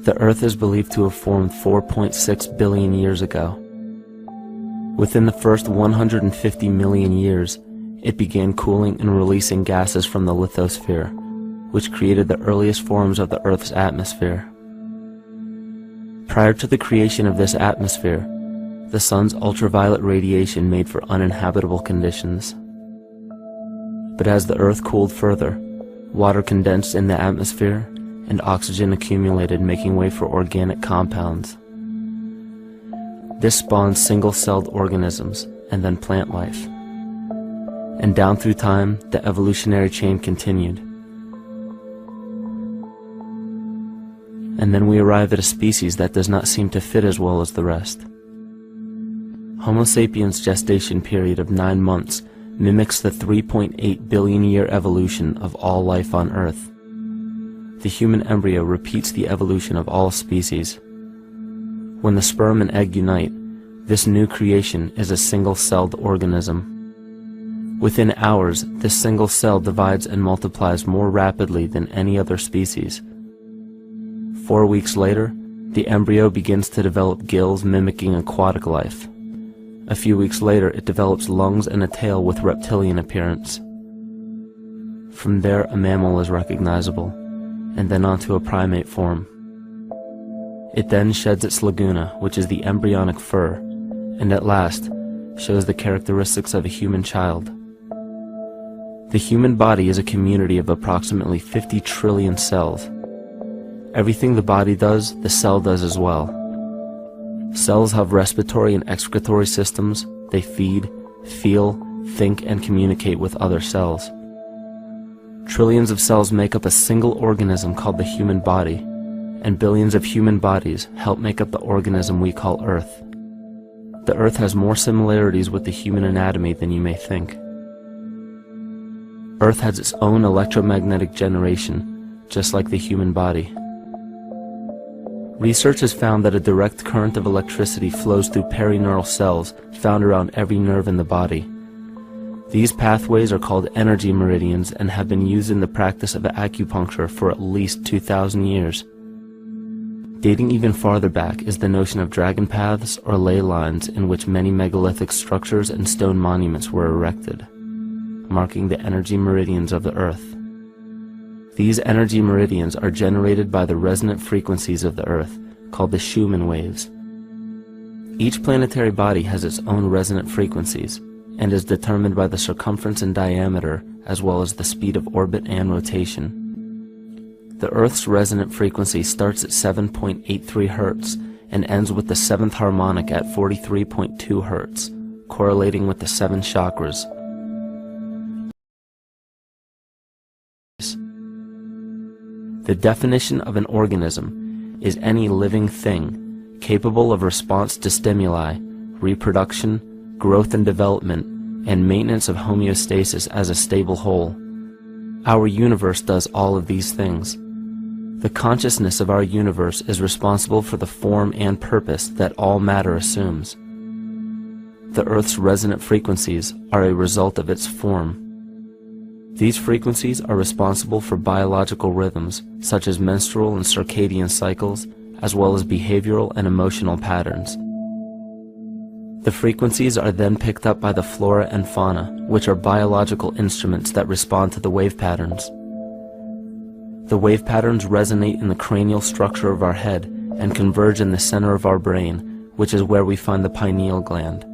The Earth is believed to have formed 4.6 billion years ago. Within the first 150 million years, it began cooling and releasing gases from the lithosphere, which created the earliest forms of the Earth's atmosphere. Prior to the creation of this atmosphere, the sun's ultraviolet radiation made for uninhabitable conditions. But as the Earth cooled further, water condensed in the atmosphere and oxygen accumulated, making way for organic compounds. This spawned single-celled organisms and then plant life. And down through time, the evolutionary chain continued. And then we arrive at a species that does not seem to fit as well as the rest. Homo sapiens' gestation period of 9 months mimics the 3.8 billion year evolution of all life on Earth. The human embryo repeats the evolution of all species. When the sperm and egg unite, this new creation is a single-celled organism. Within hours, this single cell divides and multiplies more rapidly than any other species. 4 weeks later, the embryo begins to develop gills mimicking aquatic life. A few weeks later, it develops lungs and a tail with reptilian appearance. From there, a mammal is recognizable, and then onto a primate form. It then sheds its laguna, which is the embryonic fur, and at last shows the characteristics of a human child. The human body is a community of approximately 50 trillion cells. Everything the body does, the cell does as well. Cells have respiratory and excretory systems. They feed, feel, think, and communicate with other cells. Trillions of cells make up a single organism called the human body, and billions of human bodies help make up the organism we call Earth. The Earth has more similarities with the human anatomy than you may think. Earth has its own electromagnetic generation, just like the human body. Research has found that a direct current of electricity flows through perineural cells found around every nerve in the body. These pathways are called energy meridians and have been used in the practice of acupuncture for at least 2,000 years. Dating even farther back is the notion of dragon paths or ley lines, in which many megalithic structures and stone monuments were erected, marking the energy meridians of the Earth. These energy meridians are generated by the resonant frequencies of the Earth, called the Schumann waves. Each planetary body has its own resonant frequencies, and is determined by the circumference and diameter, as well as the speed of orbit and rotation. The Earth's resonant frequency starts at 7.83 Hz and ends with the 7th harmonic at 43.2 Hz, correlating with the 7 chakras. The definition of an organism is any living thing capable of response to stimuli, reproduction, growth and development, and maintenance of homeostasis as a stable whole. Our universe does all of these things. The consciousness of our universe is responsible for the form and purpose that all matter assumes. The Earth's resonant frequencies are a result of its form. These frequencies are responsible for biological rhythms, such as menstrual and circadian cycles, as well as behavioral and emotional patterns. The frequencies are then picked up by the flora and fauna, which are biological instruments that respond to the wave patterns. The wave patterns resonate in the cranial structure of our head and converge in the center of our brain, which is where we find the pineal gland.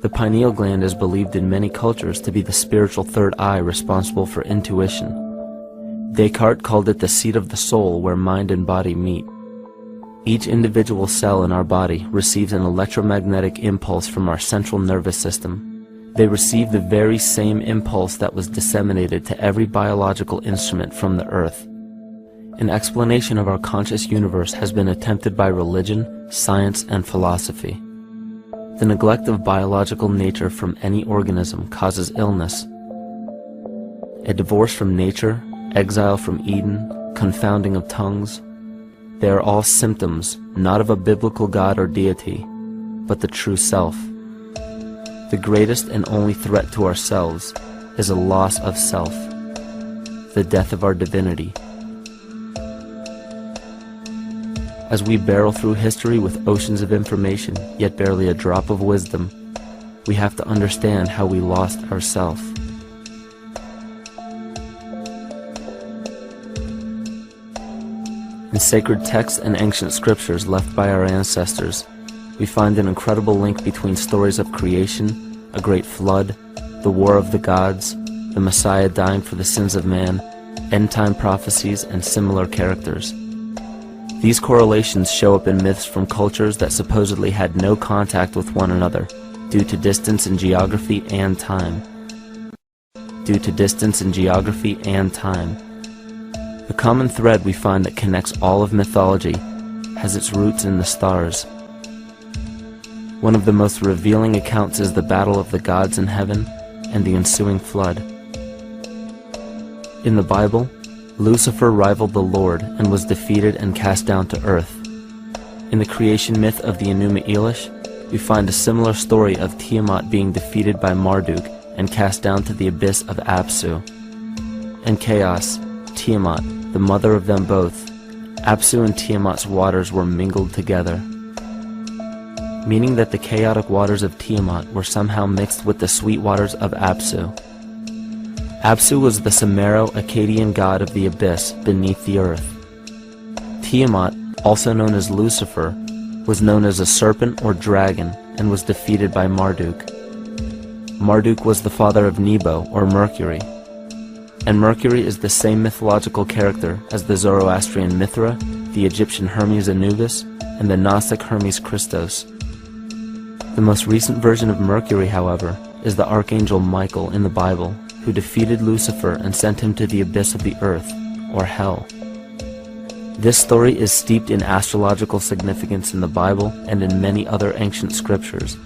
The pineal gland is believed in many cultures to be the spiritual third eye responsible for intuition. Descartes called it the seat of the soul where mind and body meet. Each individual cell in our body receives an electromagnetic impulse from our central nervous system. They receive the very same impulse that was disseminated to every biological instrument from the Earth. An explanation of our conscious universe has been attempted by religion, science, and philosophy. The neglect of biological nature from any organism causes illness. A divorce from nature, exile from Eden, confounding of tongues. They are all symptoms, not of a biblical God or deity, but the true self. The greatest and only threat to ourselves is a loss of self, the death of our divinity. As we barrel through history with oceans of information, yet barely a drop of wisdom, we have to understand how we lost ourselves. In sacred texts and ancient scriptures left by our ancestors, we find an incredible link between stories of creation, a great flood, the war of the gods, the Messiah dying for the sins of man, end-time prophecies, and similar characters. These correlations show up in myths from cultures that supposedly had no contact with one another due to distance in geography and time. The common thread we find that connects all of mythology has its roots in the stars. One of the most revealing accounts is the battle of the gods in heaven and the ensuing flood. In the Bible, Lucifer rivaled the Lord and was defeated and cast down to earth. In the creation myth of the Enuma Elish, we find a similar story of Tiamat being defeated by Marduk and cast down to the abyss of Apsu. In chaos, Tiamat, the mother of them both, Apsu and Tiamat's waters were mingled together, meaning that the chaotic waters of Tiamat were somehow mixed with the sweet waters of Apsu. Apsu was the Sumero-Akkadian god of the abyss beneath the earth. Tiamat, also known as Lucifer, was known as a serpent or dragon and was defeated by Marduk. Marduk was the father of Nebo or Mercury, and Mercury is the same mythological character as the Zoroastrian Mithra, the Egyptian Hermes Anubis, and the Gnostic Hermes Christos. The most recent version of Mercury, however, is the Archangel Michael in the Bible, who defeated Lucifer and sent him to the abyss of the earth, or hell. This story is steeped in astrological significance in the Bible and in many other ancient scriptures.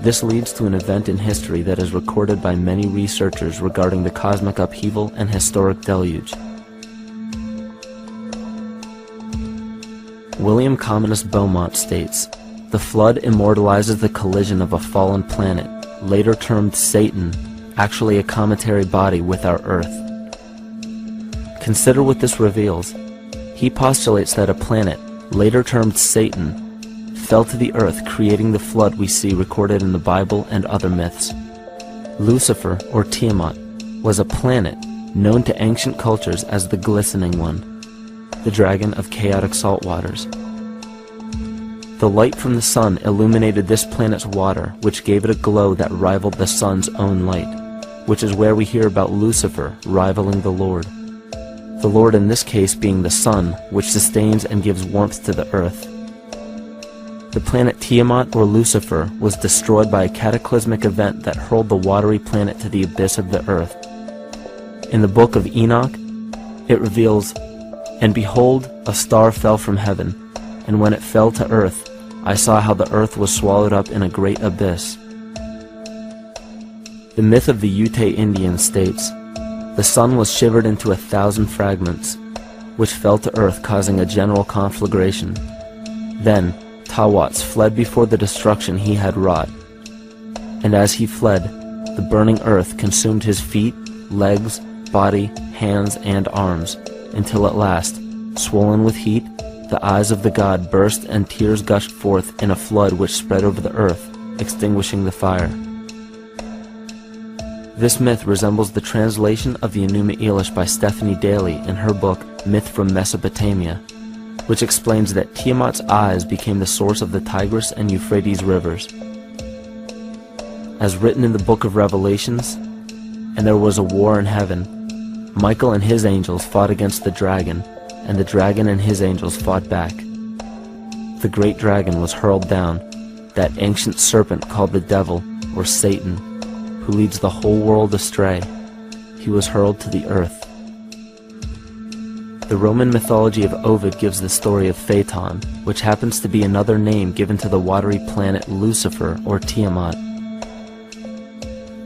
This leads to an event in history that is recorded by many researchers regarding the cosmic upheaval and historic deluge. William Commonus Beaumont states, "The flood immortalizes the collision of a fallen planet, later termed Satan, actually a cometary body with our Earth." Consider what this reveals. He postulates that a planet, later termed Satan, fell to the earth, creating the flood we see recorded in the Bible and other myths. Lucifer, or Tiamat, was a planet known to ancient cultures as the Glistening One, the dragon of chaotic salt waters. The light from the sun illuminated this planet's water, which gave it a glow that rivaled the sun's own light, which is where we hear about Lucifer rivaling the Lord. The Lord in this case being the sun, which sustains and gives warmth to the earth. The planet Tiamat, or Lucifer, was destroyed by a cataclysmic event that hurled the watery planet to the abyss of the earth. In the book of Enoch, it reveals, "And behold, a star fell from heaven, and when it fell to earth, I saw how the earth was swallowed up in a great abyss." The myth of the Ute Indians states, "The sun was shivered into 1,000 fragments, which fell to earth, causing a general conflagration. Then Tawats fled before the destruction he had wrought. And as he fled, the burning earth consumed his feet, legs, body, hands, and arms, until at last, swollen with heat, the eyes of the god burst and tears gushed forth in a flood which spread over the earth, extinguishing the fire." This myth resembles the translation of the Enuma Elish by Stephanie Daly in her book Myth from Mesopotamia, which explains that Tiamat's eyes became the source of the Tigris and Euphrates rivers. As written in the book of Revelations, "And there was a war in heaven. Michael and his angels fought against the dragon, and the dragon and his angels fought back. The great dragon was hurled down, that ancient serpent called the devil, or Satan, who leads the whole world astray. He was hurled to the earth." The Roman mythology of Ovid gives the story of Phaeton, which happens to be another name given to the watery planet Lucifer, or Tiamat.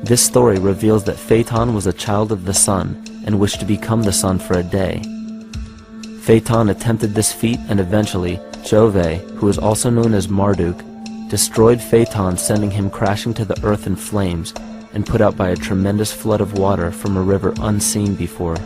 This story reveals that Phaeton was a child of the sun and wished to become the sun for a day. Phaeton attempted this feat, and eventually Jove, who is also known as Marduk, destroyed Phaeton, sending him crashing to the earth in flames and put out by a tremendous flood of water from a river unseen before.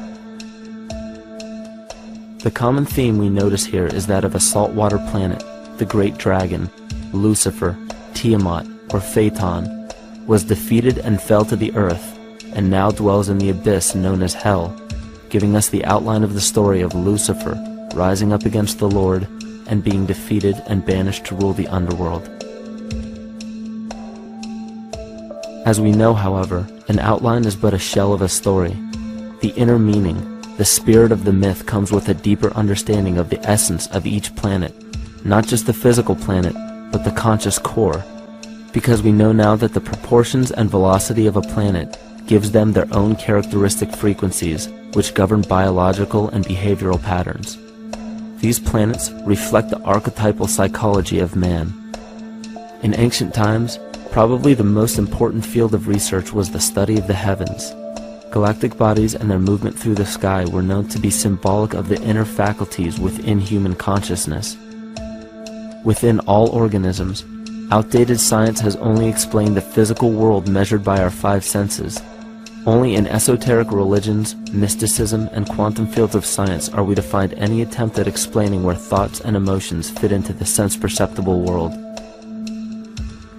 The common theme we notice here is that of a saltwater planet. The great dragon, Lucifer, Tiamat, or Phaeton, was defeated and fell to the earth, and now dwells in the abyss known as Hell, giving us the outline of the story of Lucifer rising up against the Lord and being defeated and banished to rule the underworld. As we know, however, an outline is but a shell of a story. The inner meaning, the spirit of the myth, comes with a deeper understanding of the essence of each planet, not just the physical planet, but the conscious core, because we know now that the proportions and velocity of a planet gives them their own characteristic frequencies, which govern biological and behavioral patterns. These planets reflect the archetypal psychology of man. In ancient times, probably the most important field of research was the study of the heavens. Galactic bodies and their movement through the sky were known to be symbolic of the inner faculties within human consciousness. Within all organisms, outdated science has only explained the physical world measured by our five senses. Only in esoteric religions, mysticism, and quantum fields of science are we to find any attempt at explaining where thoughts and emotions fit into the sense-perceptible world.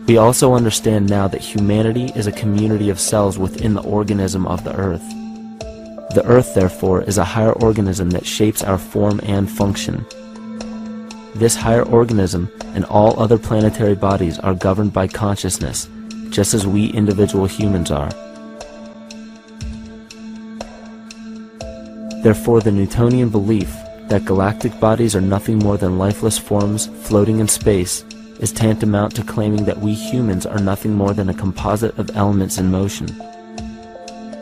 We also understand now that humanity is a community of cells within the organism of the Earth. The Earth, therefore, is a higher organism that shapes our form and function. This higher organism and all other planetary bodies are governed by consciousness, just as we individual humans are. Therefore, the Newtonian belief that galactic bodies are nothing more than lifeless forms floating in space is tantamount to claiming that we humans are nothing more than a composite of elements in motion.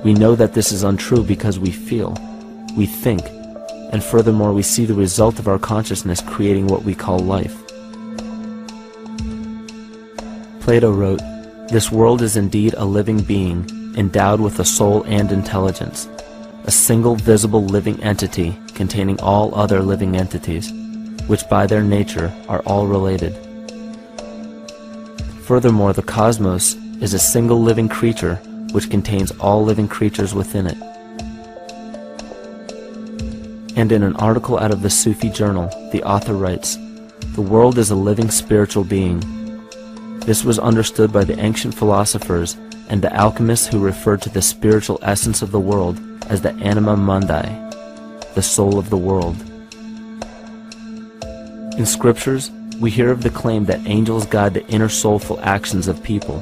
We know that this is untrue because we feel, we think, and furthermore we see the result of our consciousness creating what we call life. Plato wrote, "This world is indeed a living being, endowed with a soul and intelligence, a single visible living entity containing all other living entities, which by their nature are all related." Furthermore, the cosmos is a single living creature which contains all living creatures within it. And in an article out of the Sufi journal, the author writes, "The world is a living spiritual being." This was understood by the ancient philosophers and the alchemists, who referred to the spiritual essence of the world as the anima mundi, the soul of the world. In scriptures, we hear of the claim that angels guide the inner soulful actions of people,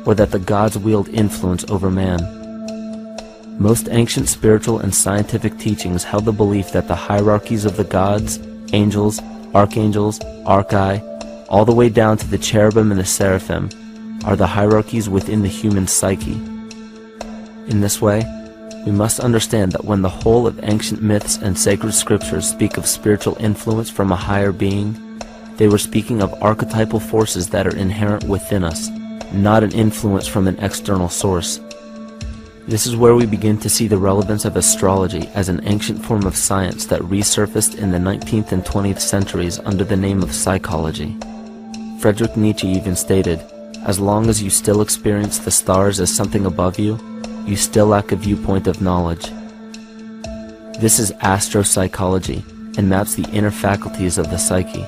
or that the gods wield influence over man. Most ancient spiritual and scientific teachings held the belief that the hierarchies of the gods, angels, archangels, archai, all the way down to the cherubim and the seraphim, are the hierarchies within the human psyche. In this way, we must understand that when the whole of ancient myths and sacred scriptures speak of spiritual influence from a higher being, they were speaking of archetypal forces that are inherent within us, not an influence from an external source. This is where we begin to see the relevance of astrology as an ancient form of science that resurfaced in the 19th and 20th centuries under the name of psychology. Friedrich Nietzsche even stated, "As long as you still experience the stars as something above you, you still lack a viewpoint of knowledge." This is astropsychology and maps the inner faculties of the psyche.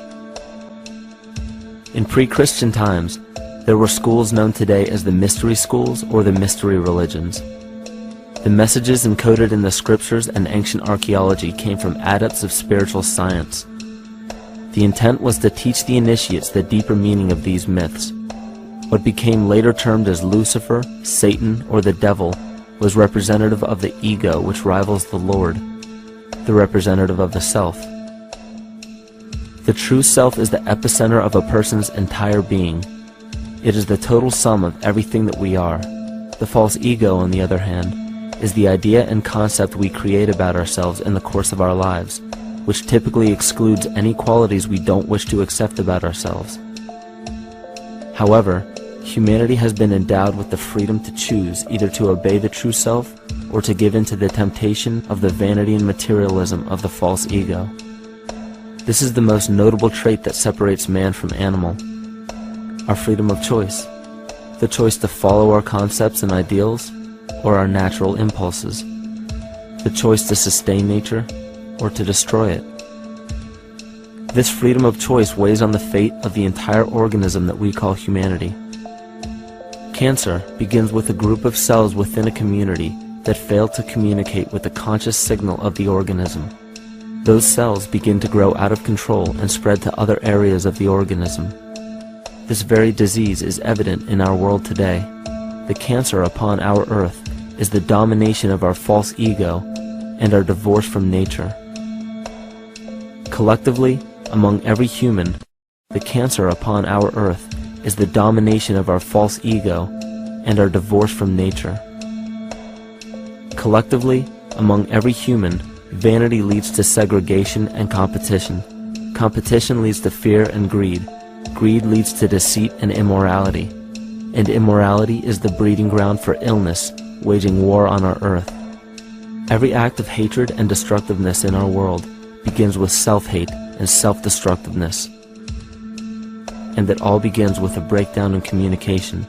In pre-Christian times, there were schools known today as the mystery schools or the mystery religions. The messages encoded in the scriptures and ancient archaeology came from adepts of spiritual science. The intent was to teach the initiates the deeper meaning of these myths. What became later termed as Lucifer, Satan, or the devil was representative of the ego, which rivals the Lord, the representative of the self. The true self is the epicenter of a person's entire being. It is the total sum of everything that we are. The false ego, on the other hand, is the idea and concept we create about ourselves in the course of our lives, which typically excludes any qualities we don't wish to accept about ourselves. However, humanity has been endowed with the freedom to choose either to obey the true self or to give in to the temptation of the vanity and materialism of the false ego. This is the most notable trait that separates man from animal: our freedom of choice, the choice to follow our concepts and ideals or our natural impulses, the choice to sustain nature or to destroy it. This freedom of choice weighs on the fate of the entire organism that we call humanity. Cancer begins with a group of cells within a community that fail to communicate with the conscious signal of the organism. Those cells begin to grow out of control and spread to other areas of the organism. This very disease is evident in our world today. The cancer upon our earth is the domination of our false ego and our divorce from nature. Collectively, among every human, the cancer upon our earth is the domination of our false ego and our divorce from nature. Collectively, among every human, vanity leads to segregation and competition. Competition leads to fear and greed. Greed leads to deceit and immorality. And immorality is the breeding ground for illness, waging war on our earth. Every act of hatred and destructiveness in our world begins with self-hate and self-destructiveness. And that all begins with a breakdown in communication.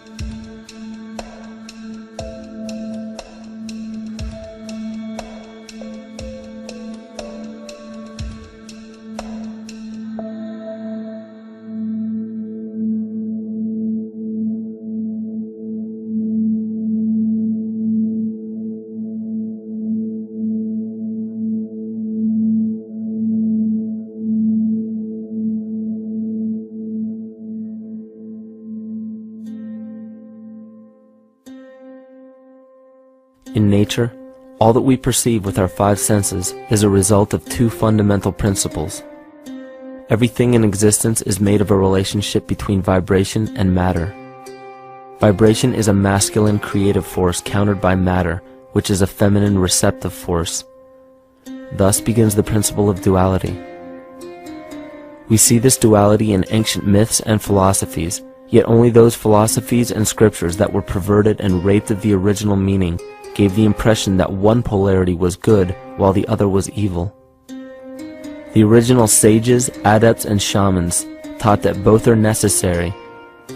In nature, all that we perceive with our five senses is a result of two fundamental principles. Everything in existence is made of a relationship between vibration and matter. Vibration is a masculine creative force countered by matter, which is a feminine receptive force. Thus begins the principle of duality. We see this duality in ancient myths and philosophies, yet only those philosophies and scriptures that were perverted and raped of the original meaning gave the impression that one polarity was good while the other was evil. The original sages, adepts, and shamans taught that both are necessary,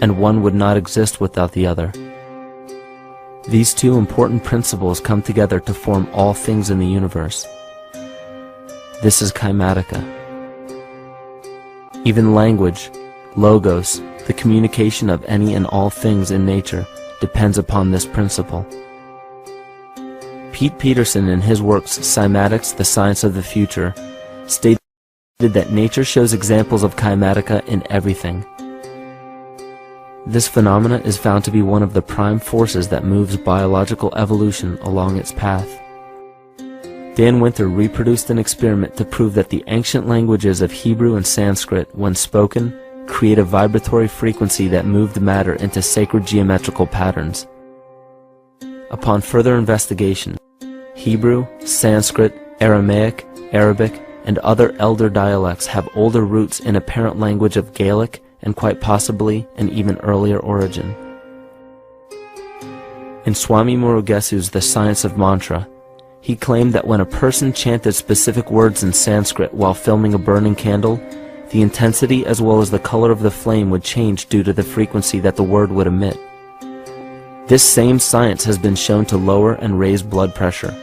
and one would not exist without the other. These two important principles come together to form all things in the universe. This is Kymatica. Even language, logos, the communication of any and all things in nature, depends upon this principle. Pete Peterson, in his works Cymatics, The Science of the Future, stated that nature shows examples of Kymatica in everything. This phenomena is found to be one of the prime forces that moves biological evolution along its path. Dan Winter reproduced an experiment to prove that the ancient languages of Hebrew and Sanskrit, when spoken, create a vibratory frequency that moved matter into sacred geometrical patterns. Upon further investigation, Hebrew, Sanskrit, Aramaic, Arabic, and other elder dialects have older roots in a parent language of Gaelic and quite possibly an even earlier origin. In Swami Murugesu's The Science of Mantra, he claimed that when a person chanted specific words in Sanskrit while filming a burning candle, the intensity as well as the color of the flame would change due to the frequency that the word would emit. This same science has been shown to lower and raise blood pressure.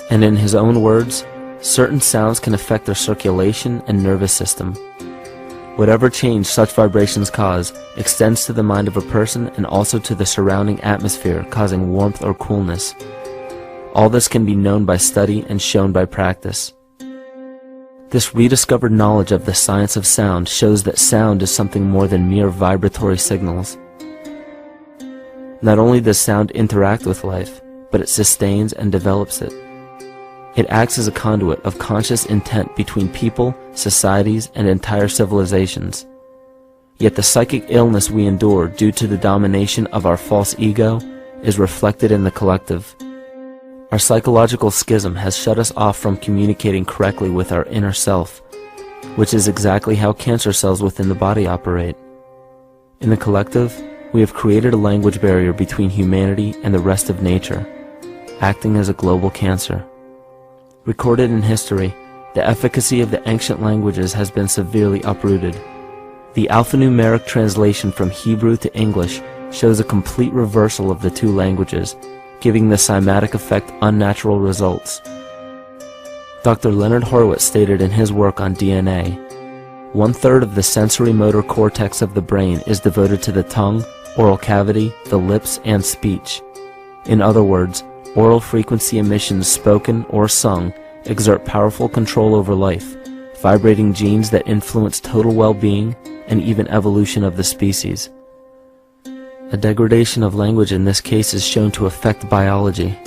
And in his own words, certain sounds can affect their circulation and nervous system. Whatever change such vibrations cause extends to the mind of a person and also to the surrounding atmosphere, causing warmth or coolness. All this can be known by study and shown by practice. This rediscovered knowledge of the science of sound shows that sound is something more than mere vibratory signals. Not only does sound interact with life, but it sustains and develops it. It acts as a conduit of conscious intent between people, societies, and entire civilizations. Yet the psychic illness we endure due to the domination of our false ego is reflected in the collective. Our psychological schism has shut us off from communicating correctly with our inner self, which is exactly how cancer cells within the body operate. In the collective, we have created a language barrier between humanity and the rest of nature, acting as a global cancer. Recorded in history, the efficacy of the ancient languages has been severely uprooted. The alphanumeric translation from Hebrew to English shows a complete reversal of the two languages, giving the cymatic effect unnatural results. Dr. Leonard Horowitz stated in his work on DNA, 1/3 of the sensory motor cortex of the brain is devoted to the tongue, oral cavity, the lips, and speech. In other words, oral frequency emissions spoken or sung exert powerful control over life, vibrating genes that influence total well-being and even evolution of the species. A degradation of language in this case is shown to affect biology.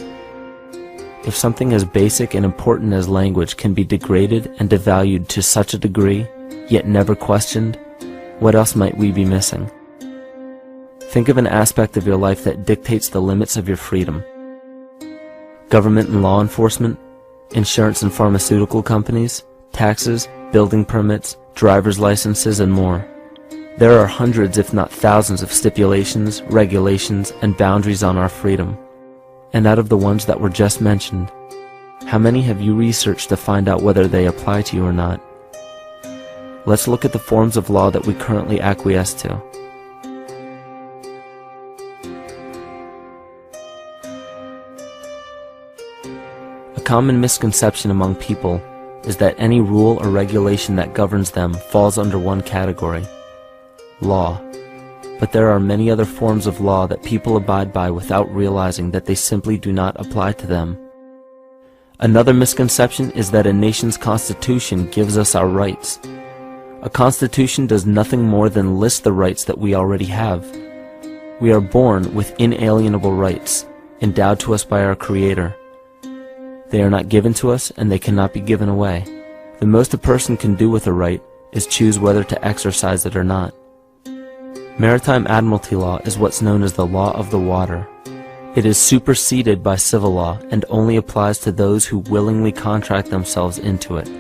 If something as basic and important as language can be degraded and devalued to such a degree, yet never questioned, what else might we be missing? Think of an aspect of your life that dictates the limits of your freedom. Government and law enforcement, insurance and pharmaceutical companies, taxes, building permits, driver's licenses, and more. There are hundreds if not thousands of stipulations, regulations, and boundaries on our freedom. And out of the ones that were just mentioned, how many have you researched to find out whether they apply to you or not? Let's look at the forms of law that we currently acquiesce to. A common misconception among people is that any rule or regulation that governs them falls under one category: law. But there are many other forms of law that people abide by without realizing that they simply do not apply to them. Another misconception is that a nation's constitution gives us our rights. A constitution does nothing more than list the rights that we already have. We are born with inalienable rights, endowed to us by our Creator. They are not given to us, and they cannot be given away. The most a person can do with a right is choose whether to exercise it or not. Maritime admiralty law is what's known as the law of the water. It is superseded by civil law and only applies to those who willingly contract themselves into it.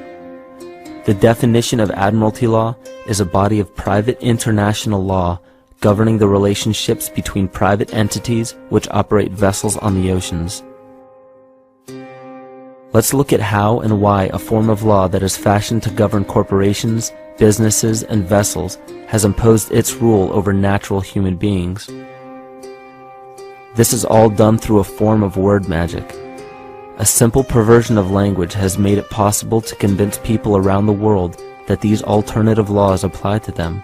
The definition of admiralty law is a body of private international law governing the relationships between private entities which operate vessels on the oceans. Let's look at how and why a form of law that is fashioned to govern corporations, businesses, and vessels has imposed its rule over natural human beings. This is all done through a form of word magic. A simple perversion of language has made it possible to convince people around the world that these alternative laws apply to them.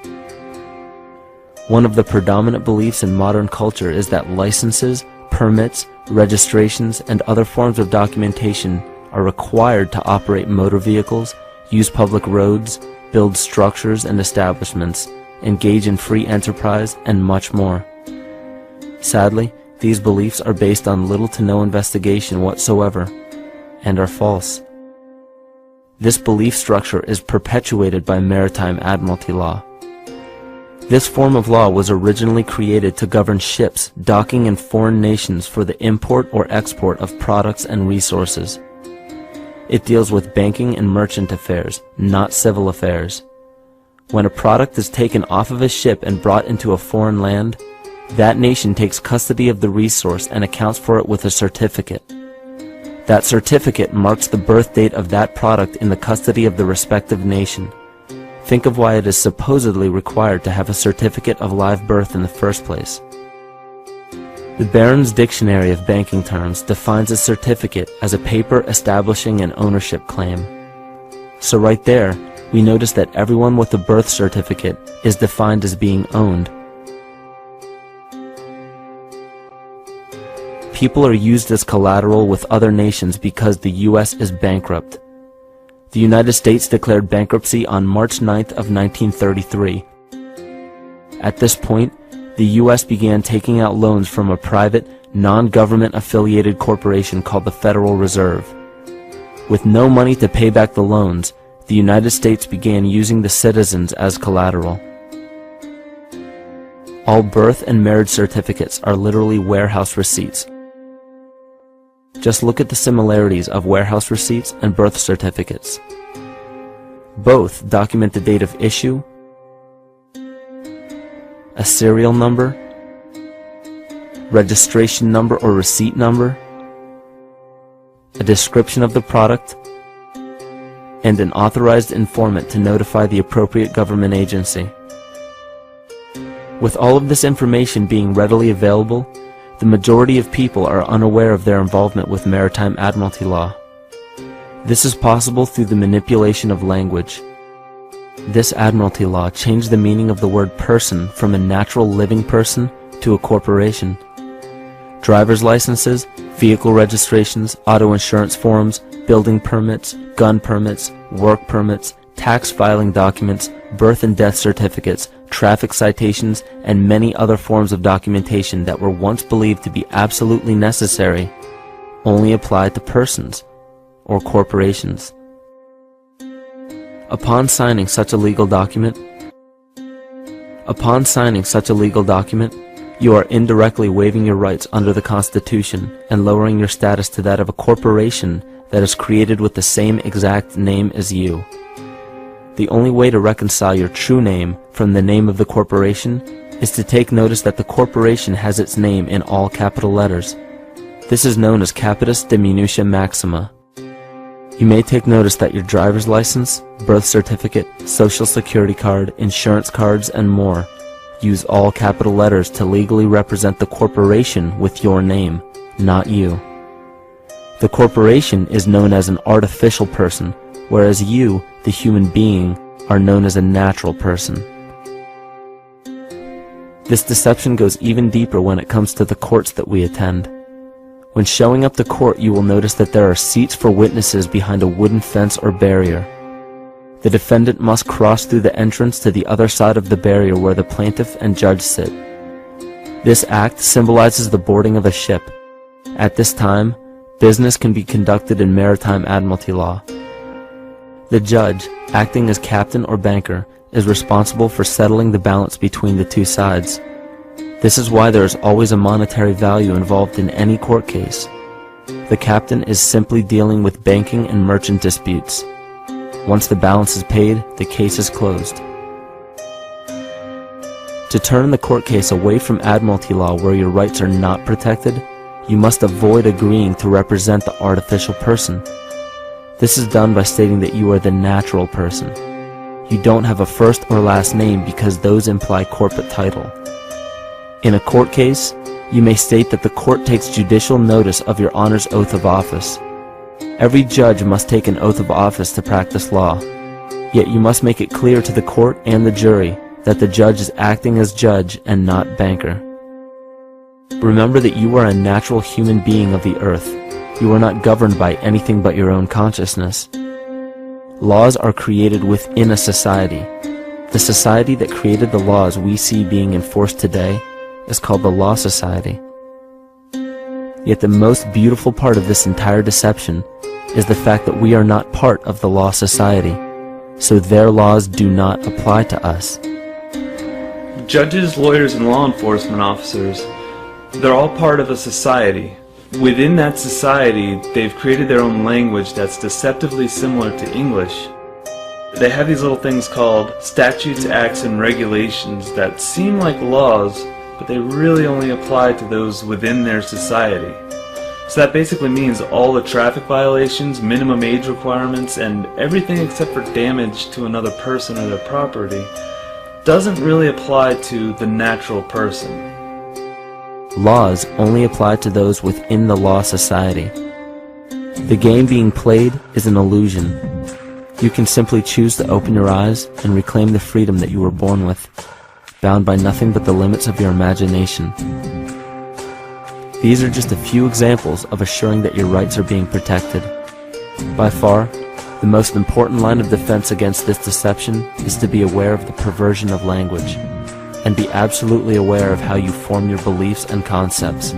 One of the predominant beliefs in modern culture is that licenses, permits, registrations, and other forms of documentation are required to operate motor vehicles, use public roads, build structures and establishments, engage in free enterprise, and much more. Sadly, these beliefs are based on little to no investigation whatsoever, and are false. This belief structure is perpetuated by maritime admiralty law. This form of law was originally created to govern ships docking in foreign nations for the import or export of products and resources. It deals with banking and merchant affairs, not civil affairs. When a product is taken off of a ship and brought into a foreign land, that nation takes custody of the resource and accounts for it with a certificate. That certificate marks the birth date of that product in the custody of the respective nation. Think of why it is supposedly required to have a certificate of live birth in the first place. The Barron's Dictionary of Banking Terms defines a certificate as a paper establishing an ownership claim. So right there, we notice that everyone with a birth certificate is defined as being owned. People are used as collateral with other nations because the U.S. is bankrupt. The United States declared bankruptcy on March 9th of 1933. At this point, the U.S. began taking out loans from a private, non-government affiliated corporation called the Federal Reserve. With no money to pay back the loans, the United States began using the citizens as collateral. All birth and marriage certificates are literally warehouse receipts. Just look at the similarities of warehouse receipts and birth certificates. Both document the date of issue, a serial number, registration number or receipt number, a description of the product, and an authorized informant to notify the appropriate government agency. With all of this information being readily available, the majority of people are unaware of their involvement with maritime admiralty law. This is possible through the manipulation of language. This Admiralty law changed the meaning of the word person from a natural living person to a corporation. Driver's licenses, vehicle registrations, auto insurance forms, building permits, gun permits, work permits, tax filing documents, birth and death certificates, traffic citations, and many other forms of documentation that were once believed to be absolutely necessary only applied to persons or corporations. Upon signing such a legal document, you are indirectly waiving your rights under the Constitution and lowering your status to that of a corporation that is created with the same exact name as you. The only way to reconcile your true name from the name of the corporation is to take notice that the corporation has its name in all capital letters. This is known as capitis diminutia maxima. You may take notice that your driver's license, birth certificate, social security card, insurance cards, and more use all capital letters to legally represent the corporation with your name, not you. The corporation is known as an artificial person, whereas you, the human being, are known as a natural person. This deception goes even deeper when it comes to the courts that we attend. When showing up to court, you will notice that there are seats for witnesses behind a wooden fence or barrier. The defendant must cross through the entrance to the other side of the barrier where the plaintiff and judge sit. This act symbolizes the boarding of a ship. At this time, business can be conducted in maritime admiralty law. The judge, acting as captain or banker, is responsible for settling the balance between the two sides. This is why there is always a monetary value involved in any court case. The captain is simply dealing with banking and merchant disputes. Once the balance is paid, the case is closed. To turn the court case away from admiralty law where your rights are not protected, you must avoid agreeing to represent the artificial person. This is done by stating that you are the natural person. You don't have a first or last name because those imply corporate title. In a court case, you may state that the court takes judicial notice of your honor's oath of office. Every judge must take an oath of office to practice law, yet you must make it clear to the court and the jury that the judge is acting as judge and not banker. Remember that you are a natural human being of the earth. You are not governed by anything but your own consciousness. Laws are created within a society. The society that created the laws we see being enforced today is called the Law Society. Yet the most beautiful part of this entire deception is the fact that we are not part of the Law Society, so their laws do not apply to us. Judges, lawyers, and law enforcement officers, they're all part of a society. Within that society, they've created their own language that's deceptively similar to English. They have these little things called statutes, acts, and regulations that seem like laws, but they really only apply to those within their society. So that basically means all the traffic violations, minimum age requirements, and everything except for damage to another person or their property doesn't really apply to the natural person. Laws only apply to those within the Law Society. The game being played is an illusion. You can simply choose to open your eyes and reclaim the freedom that you were born with, bound by nothing but the limits of your imagination. These are just a few examples of assuring that your rights are being protected. By far, the most important line of defense against this deception is to be aware of the perversion of language, and be absolutely aware of how you form your beliefs and concepts.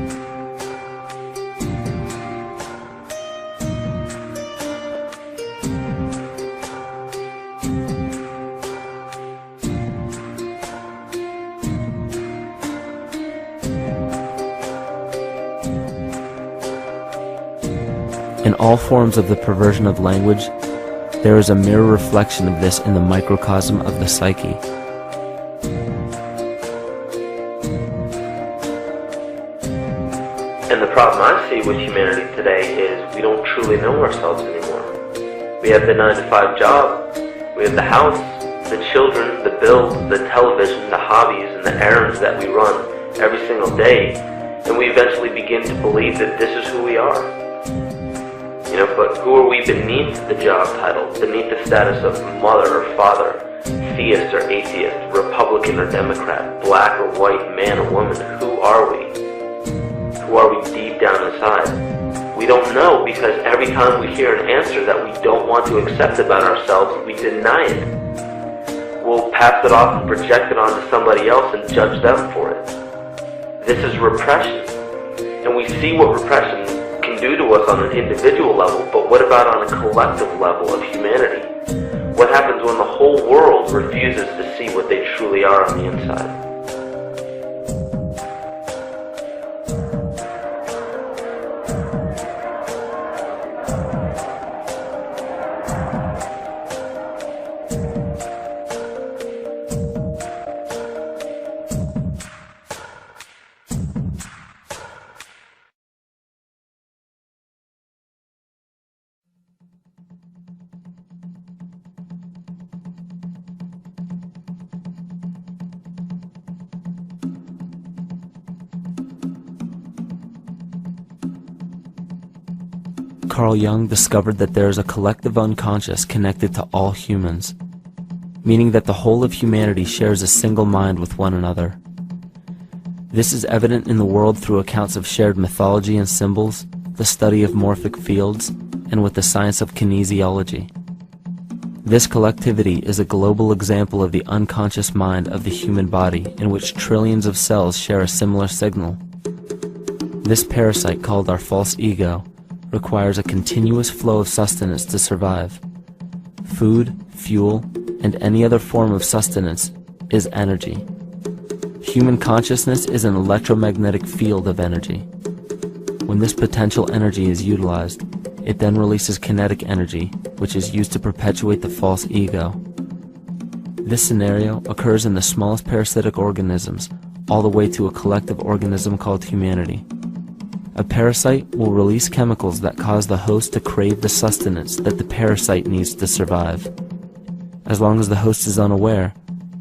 In all forms of the perversion of language, there is a mirror reflection of this in the microcosm of the psyche. And the problem I see with humanity today is we don't truly know ourselves anymore. We have the 9-to-5 job, we have the house, the children, the bills, the television, the hobbies, and the errands that we run every single day, and we eventually begin to believe that this is who we are. But who are we beneath the job title, beneath the status of mother or father, theist or atheist, Republican or Democrat, black or white, man or woman? Who are we? Who are we deep down inside? We don't know, because every time we hear an answer that we don't want to accept about ourselves, we deny it. We'll pass it off and project it onto somebody else and judge them for it. This is repression. And we see what repression can do to us on an individual level, but what about on a collective level of humanity? What happens when the whole world refuses to see what they truly are on the inside? Carl Jung discovered that there is a collective unconscious connected to all humans, meaning that the whole of humanity shares a single mind with one another. This is evident in the world through accounts of shared mythology and symbols, the study of morphic fields, and with the science of kinesiology. This collectivity is a global example of the unconscious mind of the human body, in which trillions of cells share a similar signal. This parasite, called our false ego, requires a continuous flow of sustenance to survive. Food, fuel, and any other form of sustenance is energy. Human consciousness is an electromagnetic field of energy. When this potential energy is utilized, it then releases kinetic energy, which is used to perpetuate the false ego. This scenario occurs in the smallest parasitic organisms, all the way to a collective organism called humanity. A parasite will release chemicals that cause the host to crave the sustenance that the parasite needs to survive. As long as the host is unaware,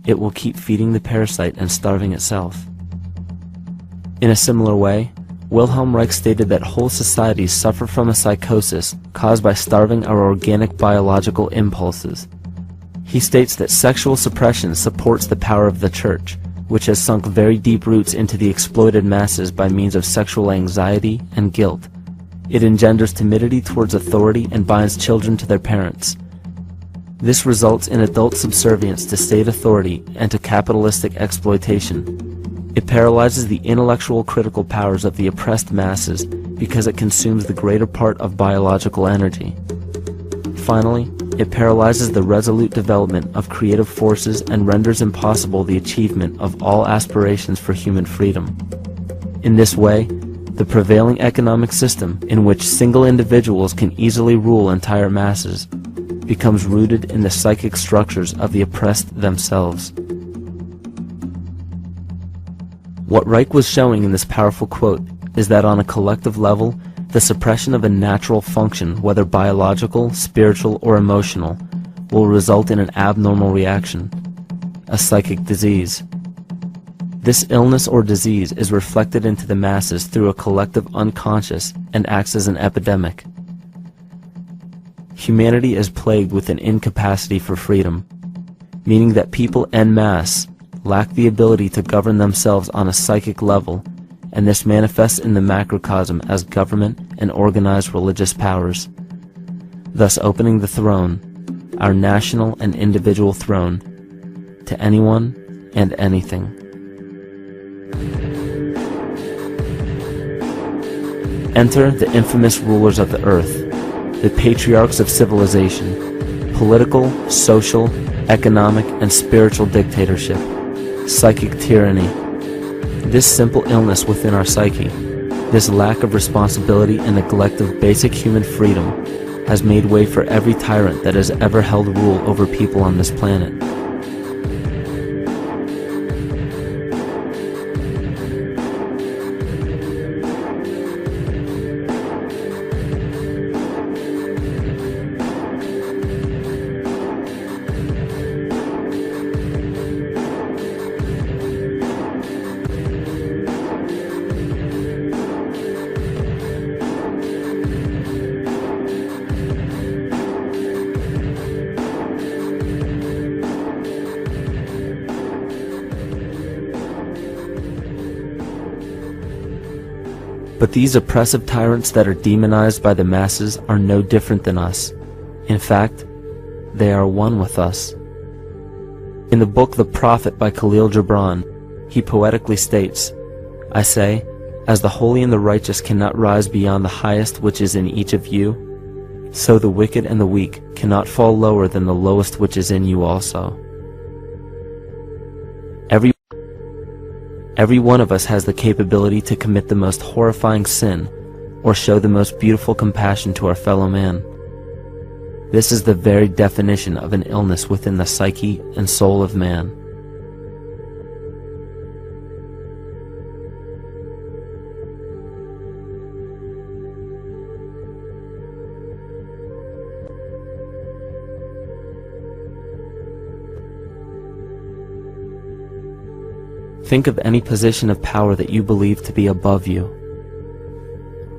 it will keep feeding the parasite and starving itself. In a similar way, Wilhelm Reich stated that whole societies suffer from a psychosis caused by starving our organic biological impulses. He states that sexual suppression supports the power of the church, which has sunk very deep roots into the exploited masses by means of sexual anxiety and guilt. It engenders timidity towards authority and binds children to their parents. This results in adult subservience to state authority and to capitalistic exploitation. It paralyzes the intellectual critical powers of the oppressed masses because it consumes the greater part of biological energy. Finally, it paralyzes the resolute development of creative forces and renders impossible the achievement of all aspirations for human freedom. In this way, the prevailing economic system, in which single individuals can easily rule entire masses, becomes rooted in the psychic structures of the oppressed themselves. What Reich was showing in this powerful quote is that on a collective level, the suppression of a natural function, whether biological, spiritual, or emotional, will result in an abnormal reaction, a psychic disease. This illness or disease is reflected into the masses through a collective unconscious and acts as an epidemic. Humanity is plagued with an incapacity for freedom, meaning that people en masse lack the ability to govern themselves on a psychic level, and this manifests in the macrocosm as government and organized religious powers, thus opening the throne, our national and individual throne, to anyone and anything. Enter the infamous rulers of the earth, the patriarchs of civilization, political, social, economic, and spiritual dictatorship, psychic tyranny. This simple illness within our psyche, this lack of responsibility and neglect of basic human freedom, has made way for every tyrant that has ever held rule over people on this planet. But these oppressive tyrants that are demonized by the masses are no different than us. In fact, they are one with us. In the book The Prophet by Khalil Gibran, he poetically states, "I say, as the holy and the righteous cannot rise beyond the highest which is in each of you, so the wicked and the weak cannot fall lower than the lowest which is in you also." Every one of us has the capability to commit the most horrifying sin or show the most beautiful compassion to our fellow man. This is the very definition of an illness within the psyche and soul of man. Think of any position of power that you believe to be above you.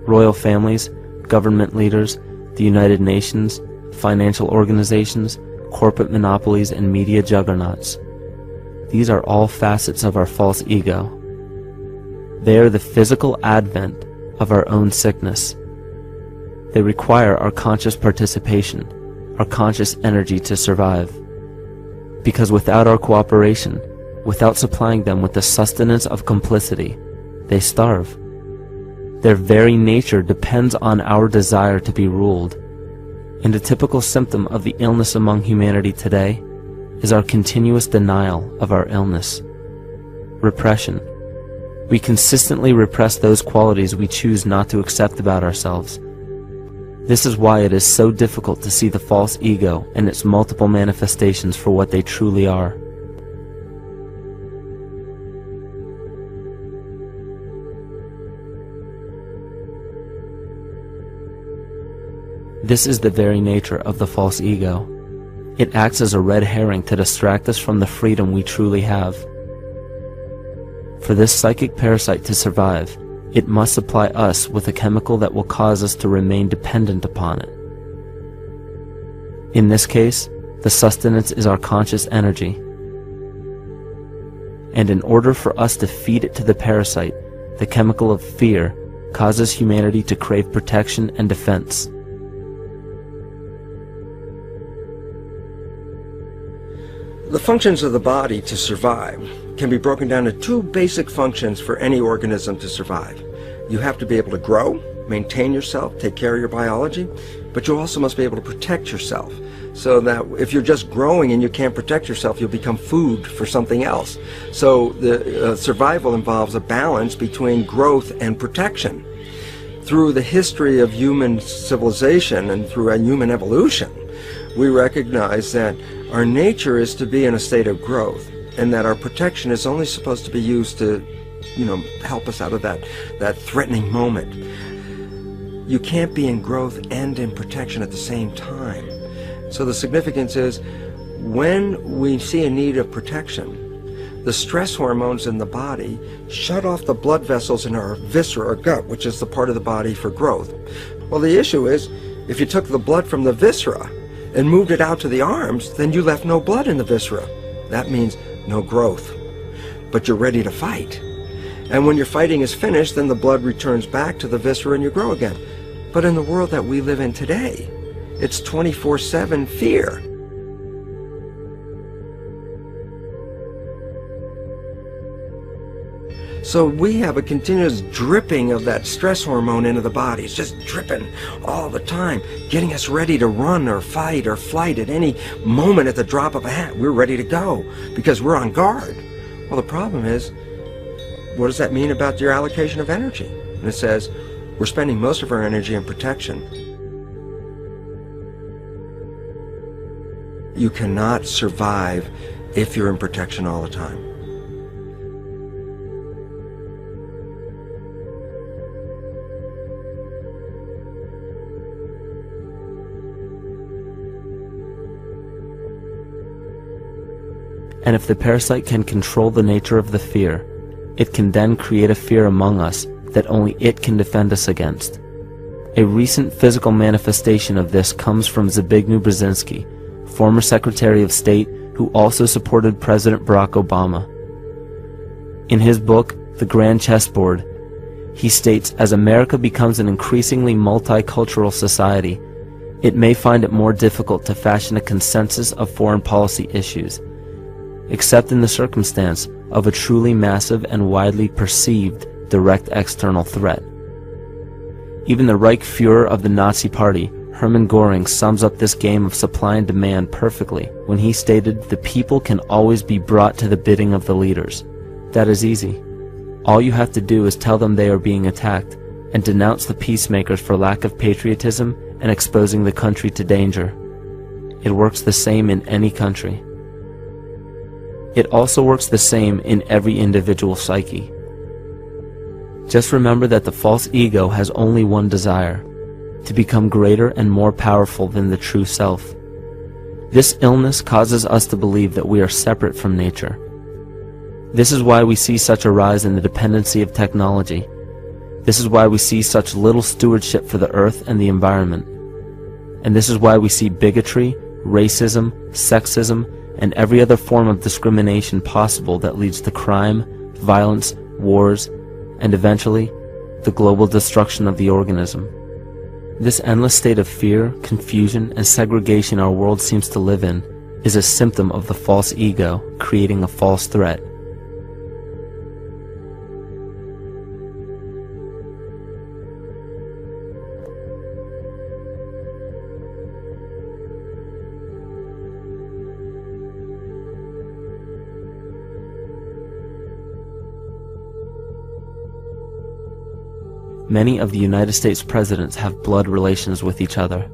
Royal families, government leaders, the United Nations, financial organizations, corporate monopolies, and media juggernauts. These are all facets of our false ego. They are the physical advent of our own sickness. They require our conscious participation, our conscious energy to survive. Because without our cooperation, without supplying them with the sustenance of complicity, they starve. Their very nature depends on our desire to be ruled. And a typical symptom of the illness among humanity today is our continuous denial of our illness. Repression. We consistently repress those qualities we choose not to accept about ourselves. This is why it is so difficult to see the false ego and its multiple manifestations for what they truly are. This is the very nature of the false ego. It acts as a red herring to distract us from the freedom we truly have. For this psychic parasite to survive, it must supply us with a chemical that will cause us to remain dependent upon it. In this case, the sustenance is our conscious energy. And in order for us to feed it to the parasite, the chemical of fear causes humanity to crave protection and defense. The functions of the body to survive can be broken down to two basic functions for any organism to survive. You have to be able to grow, maintain yourself, take care of your biology, but you also must be able to protect yourself, so that if you're just growing and you can't protect yourself, you'll become food for something else. So the survival involves a balance between growth and protection. Through the history of human civilization and through human evolution, we recognize that our nature is to be in a state of growth, and that our protection is only supposed to be used to, help us out of that threatening moment. You can't be in growth and in protection at the same time. So the significance is, when we see a need of protection, the stress hormones in the body shut off the blood vessels in our viscera or gut, which is the part of the body for growth. Well, the issue is, if you took the blood from the viscera and moved it out to the arms, then you left no blood in the viscera. That means no growth. But you're ready to fight. And when your fighting is finished, then the blood returns back to the viscera and you grow again. But in the world that we live in today, it's 24/7 fear. So we have a continuous dripping of that stress hormone into the body. It's just dripping all the time, getting us ready to run or fight or flight at any moment at the drop of a hat. We're ready to go because we're on guard. Well, the problem is, what does that mean about your allocation of energy? And it says, we're spending most of our energy in protection. You cannot survive if you're in protection all the time. And if the parasite can control the nature of the fear, it can then create a fear among us that only it can defend us against. A recent physical manifestation of this comes from Zbigniew Brzezinski, former Secretary of State who also supported President Barack Obama. In his book, The Grand Chessboard, He states, as America becomes an increasingly multicultural society, it may find it more difficult to fashion a consensus of foreign policy issues, except in the circumstance of a truly massive and widely perceived direct external threat. Even the Reich Führer of the Nazi Party, Hermann Göring, sums up this game of supply and demand perfectly when he stated, "The people can always be brought to the bidding of the leaders." That is easy. All you have to do is tell them they are being attacked and denounce the peacemakers for lack of patriotism and exposing the country to danger. It works the same in any country. It also works the same in every individual psyche. Just remember that the false ego has only one desire: to become greater and more powerful than the true self. This illness causes us to believe that we are separate from nature. This is why we see such a rise in the dependency of technology. This is why we see such little stewardship for the earth and the environment. And this is why we see bigotry, racism, sexism, and every other form of discrimination possible that leads to crime, violence, wars, and eventually, the global destruction of the organism. This endless state of fear, confusion, and segregation our world seems to live in is a symptom of the false ego creating a false threat. Many of the United States presidents have blood relations with each other.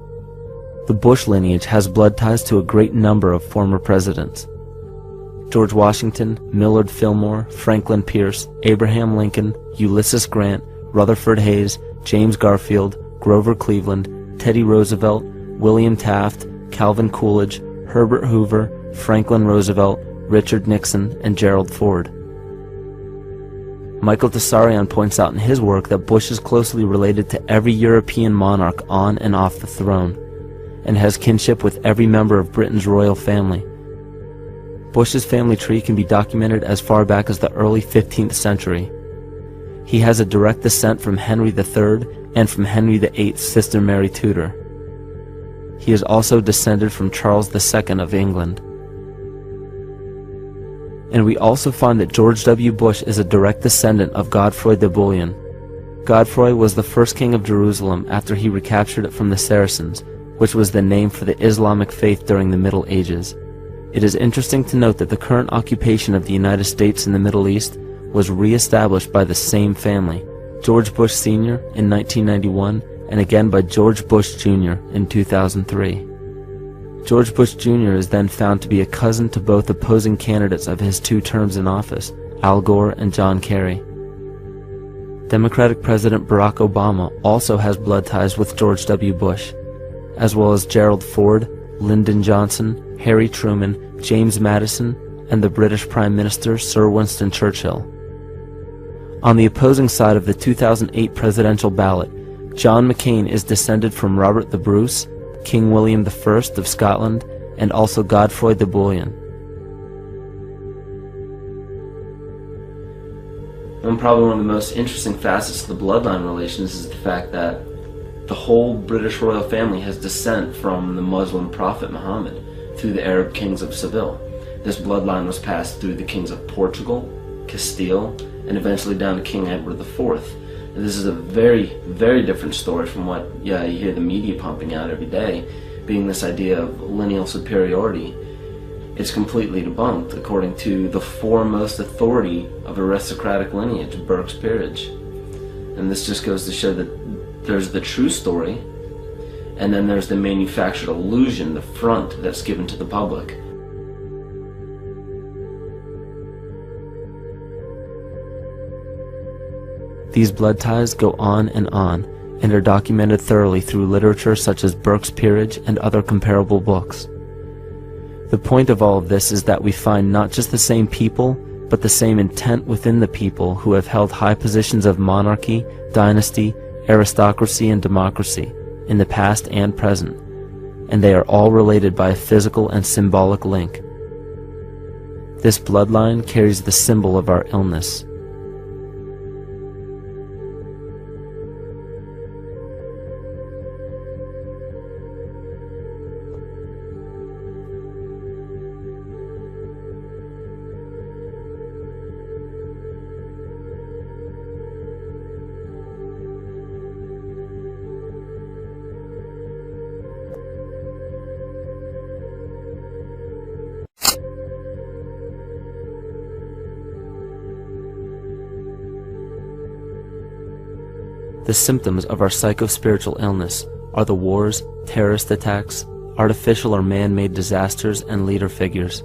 The Bush lineage has blood ties to a great number of former presidents. George Washington, Millard Fillmore, Franklin Pierce, Abraham Lincoln, Ulysses Grant, Rutherford Hayes, James Garfield, Grover Cleveland, Teddy Roosevelt, William Taft, Calvin Coolidge, Herbert Hoover, Franklin Roosevelt, Richard Nixon, and Gerald Ford. Michael Tsarion points out in his work that Bush is closely related to every European monarch on and off the throne, and has kinship with every member of Britain's royal family. Bush's family tree can be documented as far back as the early 15th century. He has a direct descent from Henry III and from Henry VIII's sister Mary Tudor. He is also descended from Charles II of England. And we also find that George W. Bush is a direct descendant of Godfrey de Bouillon. Godfrey was the first king of Jerusalem after he recaptured it from the Saracens, which was the name for the Islamic faith during the Middle Ages. It is interesting to note that the current occupation of the United States in the Middle East was re-established by the same family, George Bush Sr. in 1991, and again by George Bush Jr. in 2003. George Bush Jr. is then found to be a cousin to both opposing candidates of his 2 terms in office, Al Gore and John Kerry. Democratic President Barack Obama also has blood ties with George W. Bush, as well as Gerald Ford, Lyndon Johnson, Harry Truman, James Madison, and the British Prime Minister Sir Winston Churchill. On the opposing side of the 2008 presidential ballot, John McCain is descended from Robert the Bruce, King William I of Scotland, and also Godfrey de Bouillon. Probably one of the most interesting facets of the bloodline relations is the fact that the whole British royal family has descent from the Muslim prophet Muhammad through the Arab kings of Seville. This bloodline was passed through the kings of Portugal, Castile, and eventually down to King Edward IV. And this is a very, very different story from what you hear the media pumping out every day, being this idea of lineal superiority. It's completely debunked according to the foremost authority of aristocratic lineage, Burke's peerage. And this just goes to show that there's the true story, and then there's the manufactured illusion, the front that's given to the public. These blood ties go on and are documented thoroughly through literature such as Burke's Peerage and other comparable books. The point of all of this is that we find not just the same people, but the same intent within the people who have held high positions of monarchy, dynasty, aristocracy, and democracy in the past and present, and they are all related by a physical and symbolic link. This bloodline carries the symbol of our illness. The symptoms of our psycho-spiritual illness are the wars, terrorist attacks, artificial or man-made disasters, and leader figures.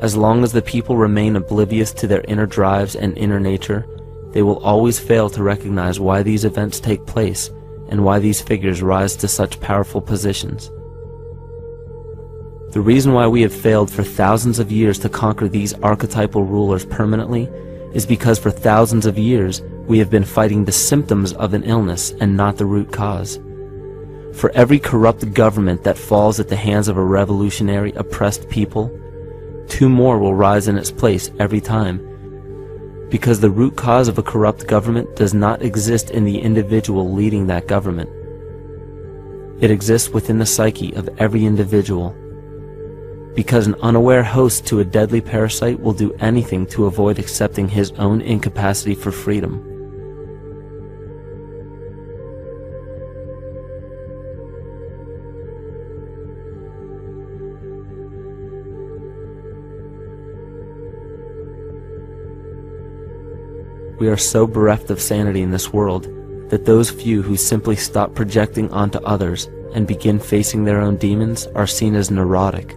As long as the people remain oblivious to their inner drives and inner nature, they will always fail to recognize why these events take place and why these figures rise to such powerful positions. The reason why we have failed for thousands of years to conquer these archetypal rulers permanently is because for thousands of years we have been fighting the symptoms of an illness and not the root cause. For every corrupt government that falls at the hands of a revolutionary, oppressed people, 2 more will rise in its place every time. Because the root cause of a corrupt government does not exist in the individual leading that government. It exists within the psyche of every individual. Because an unaware host to a deadly parasite will do anything to avoid accepting his own incapacity for freedom. We are so bereft of sanity in this world that those few who simply stop projecting onto others and begin facing their own demons are seen as neurotic.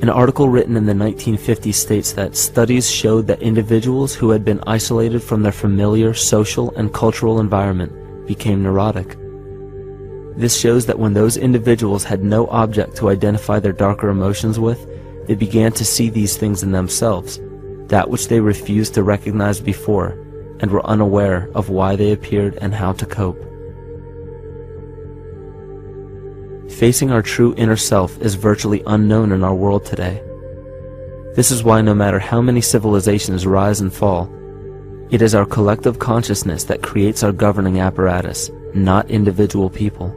An article written in the 1950s states that studies showed that individuals who had been isolated from their familiar social and cultural environment became neurotic. This shows that when those individuals had no object to identify their darker emotions with, they began to see these things in themselves, that which they refused to recognize before, and were unaware of why they appeared and how to cope. Facing our true inner self is virtually unknown in our world today. This is why no matter how many civilizations rise and fall, it is our collective consciousness that creates our governing apparatus, not individual people.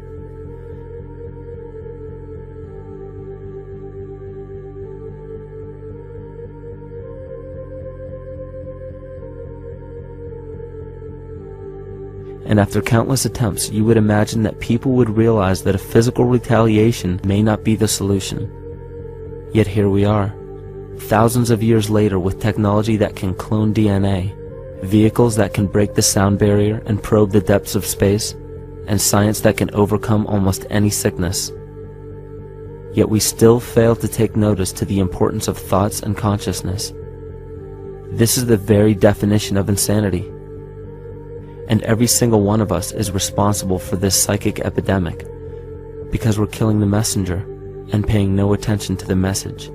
And after countless attempts, you would imagine that people would realize that a physical retaliation may not be the solution. Yet here we are, thousands of years later, with technology that can clone DNA, vehicles that can break the sound barrier and probe the depths of space, and science that can overcome almost any sickness. Yet we still fail to take notice to the importance of thoughts and consciousness. This is the very definition of insanity. And every single one of us is responsible for this psychic epidemic, because we're killing the messenger and paying no attention to the message.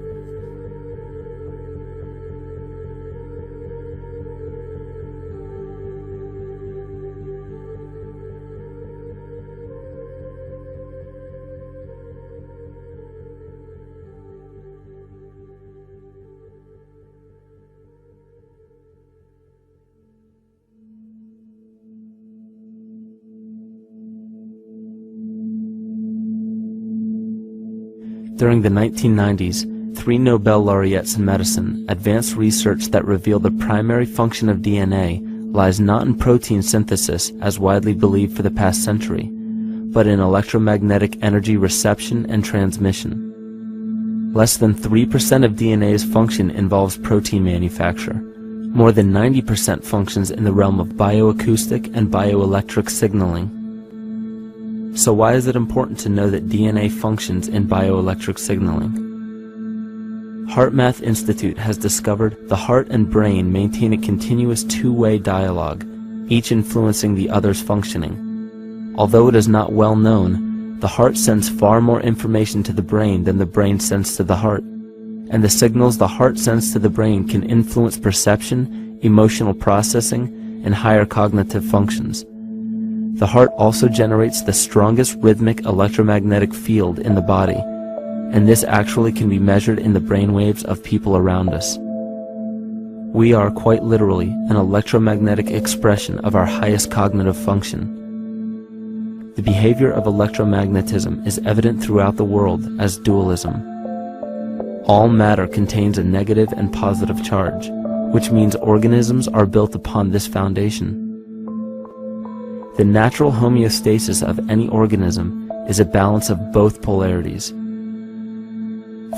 During the 1990s, 3 Nobel laureates in medicine advanced research that revealed the primary function of DNA lies not in protein synthesis as widely believed for the past century, but in electromagnetic energy reception and transmission. Less than 3% of DNA's function involves protein manufacture. More than 90% functions in the realm of bioacoustic and bioelectric signaling. So why is it important to know that DNA functions in bioelectric signaling? HeartMath Institute has discovered the heart and brain maintain a continuous 2-way dialogue, each influencing the other's functioning. Although it is not well known, the heart sends far more information to the brain than the brain sends to the heart, and the signals the heart sends to the brain can influence perception, emotional processing, and higher cognitive functions. The heart also generates the strongest rhythmic electromagnetic field in the body, and this actually can be measured in the brainwaves of people around us. We are quite literally an electromagnetic expression of our highest cognitive function. The behavior of electromagnetism is evident throughout the world as dualism. All matter contains a negative and positive charge, which means organisms are built upon this foundation. The natural homeostasis of any organism is a balance of both polarities.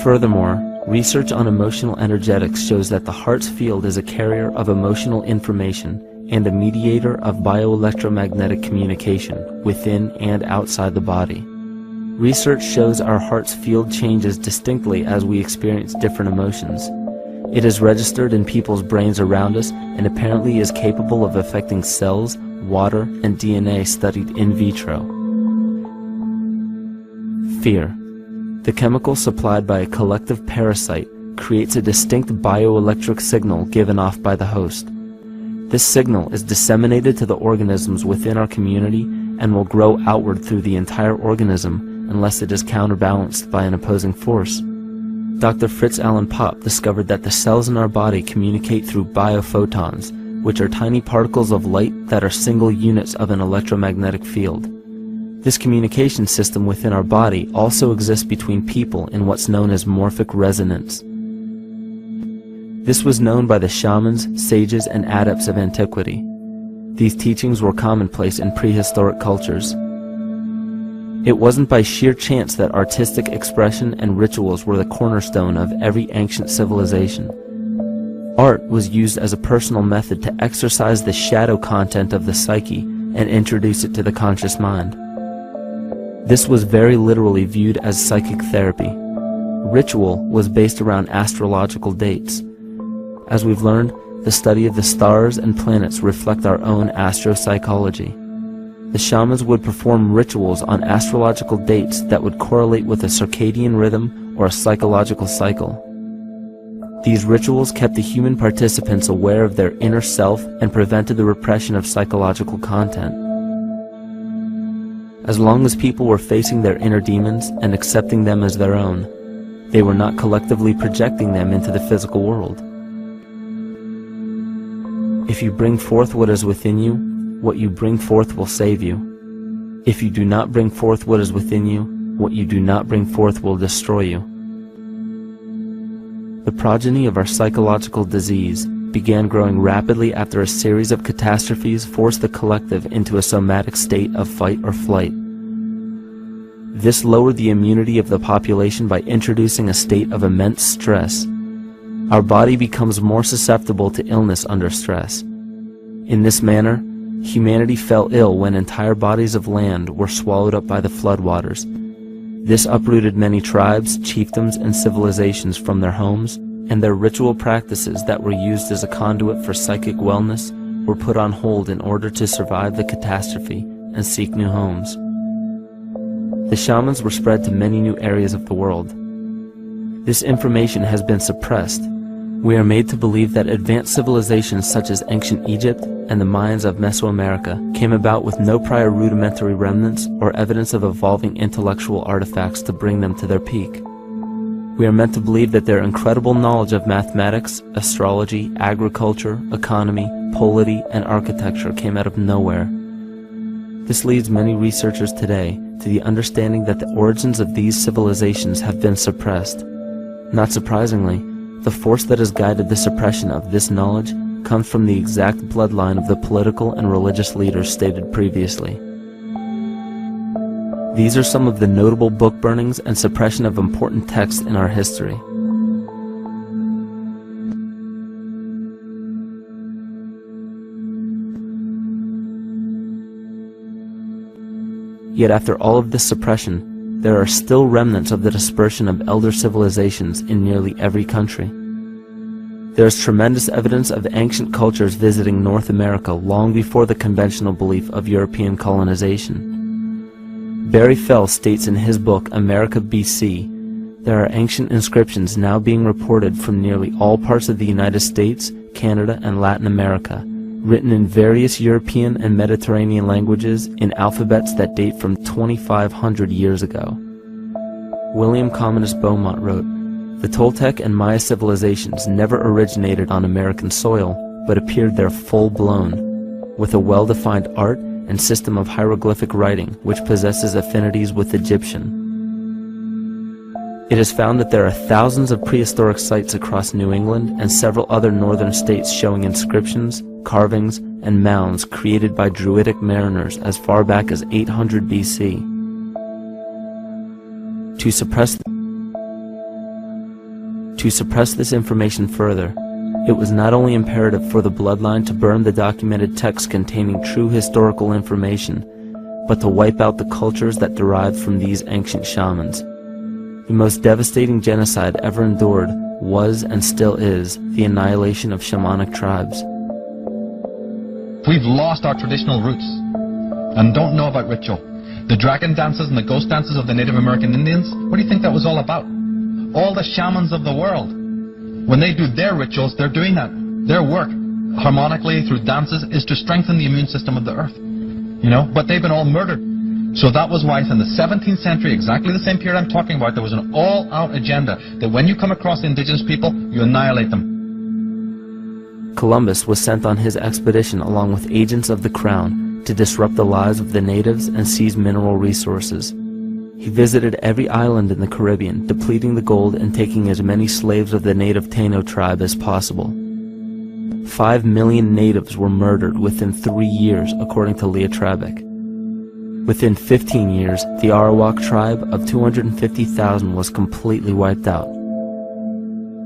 Furthermore, research on emotional energetics shows that the heart's field is a carrier of emotional information and a mediator of bioelectromagnetic communication within and outside the body. Research shows our heart's field changes distinctly as we experience different emotions. It is registered in people's brains around us and apparently is capable of affecting cells, water, and DNA studied in vitro. Fear. The chemical supplied by a collective parasite creates a distinct bioelectric signal given off by the host. This signal is disseminated to the organisms within our community and will grow outward through the entire organism unless it is counterbalanced by an opposing force. Dr. Fritz Alan Popp discovered that the cells in our body communicate through biophotons, which are tiny particles of light that are single units of an electromagnetic field. This communication system within our body also exists between people in what's known as morphic resonance. This was known by the shamans, sages, and adepts of antiquity. These teachings were commonplace in prehistoric cultures. It wasn't by sheer chance that artistic expression and rituals were the cornerstone of every ancient civilization. Art was used as a personal method to exercise the shadow content of the psyche and introduce it to the conscious mind. This was very literally viewed as psychic therapy. Ritual was based around astrological dates. As we've learned, the study of the stars and planets reflect our own astropsychology. The shamans would perform rituals on astrological dates that would correlate with a circadian rhythm or a psychological cycle. These rituals kept the human participants aware of their inner self and prevented the repression of psychological content. As long as people were facing their inner demons and accepting them as their own, they were not collectively projecting them into the physical world. If you bring forth what is within you, what you bring forth will save you. If you do not bring forth what is within you, what you do not bring forth will destroy you. The progeny of our psychological disease began growing rapidly after a series of catastrophes forced the collective into a somatic state of fight or flight. This lowered the immunity of the population by introducing a state of immense stress. Our body becomes more susceptible to illness under stress. In this manner, humanity fell ill when entire bodies of land were swallowed up by the floodwaters. This uprooted many tribes, chiefdoms, and civilizations from their homes, and their ritual practices that were used as a conduit for psychic wellness were put on hold in order to survive the catastrophe and seek new homes. The shamans were spread to many new areas of the world. This information has been suppressed. We are made to believe that advanced civilizations such as ancient Egypt and the Mayans of Mesoamerica came about with no prior rudimentary remnants or evidence of evolving intellectual artifacts to bring them to their peak. We are meant to believe that their incredible knowledge of mathematics, astrology, agriculture, economy, polity, and architecture came out of nowhere. This leads many researchers today to the understanding that the origins of these civilizations have been suppressed. Not surprisingly, the force that has guided the suppression of this knowledge comes from the exact bloodline of the political and religious leaders stated previously. These are some of the notable book burnings and suppression of important texts in our history. Yet after all of this suppression, there are still remnants of the dispersion of elder civilizations in nearly every country. There is tremendous evidence of ancient cultures visiting North America long before the conventional belief of European colonization. Barry Fell states in his book America BC, there are ancient inscriptions now being reported from nearly all parts of the United States, Canada, and Latin America, written in various European and Mediterranean languages in alphabets that date from 2,500 years ago. William Commonus Beaumont wrote, "The Toltec and Maya civilizations never originated on American soil, but appeared there full-blown, with a well-defined art and system of hieroglyphic writing which possesses affinities with Egyptian. It is found that there are thousands of prehistoric sites across New England and several other northern states showing inscriptions, carvings, and mounds created by Druidic mariners as far back as 800 BC. To suppress this information further, It was not only imperative for the bloodline to burn the documented texts containing true historical information, but to wipe out the cultures that derived from these ancient shamans. The most devastating genocide ever endured was and still is the annihilation of shamanic tribes. We've lost our traditional roots and don't know about ritual. The dragon dances and the ghost dances of the Native American Indians, what do you think that was all about? All the shamans of the world, when they do their rituals, they're doing that. Their work, harmonically through dances, is to strengthen the immune system of the earth. You know, but they've been all murdered. So that was why in the 17th century, exactly the same period I'm talking about, there was an all-out agenda that when you come across indigenous people, you annihilate them. Columbus was sent on his expedition along with agents of the crown to disrupt the lives of the natives and seize mineral resources. He visited every island in the Caribbean, depleting the gold and taking as many slaves of the native Taino tribe as possible. 5 million natives were murdered within 3 years, according to Leah Trabeck. Within 15 years, the Arawak tribe of 250,000 was completely wiped out.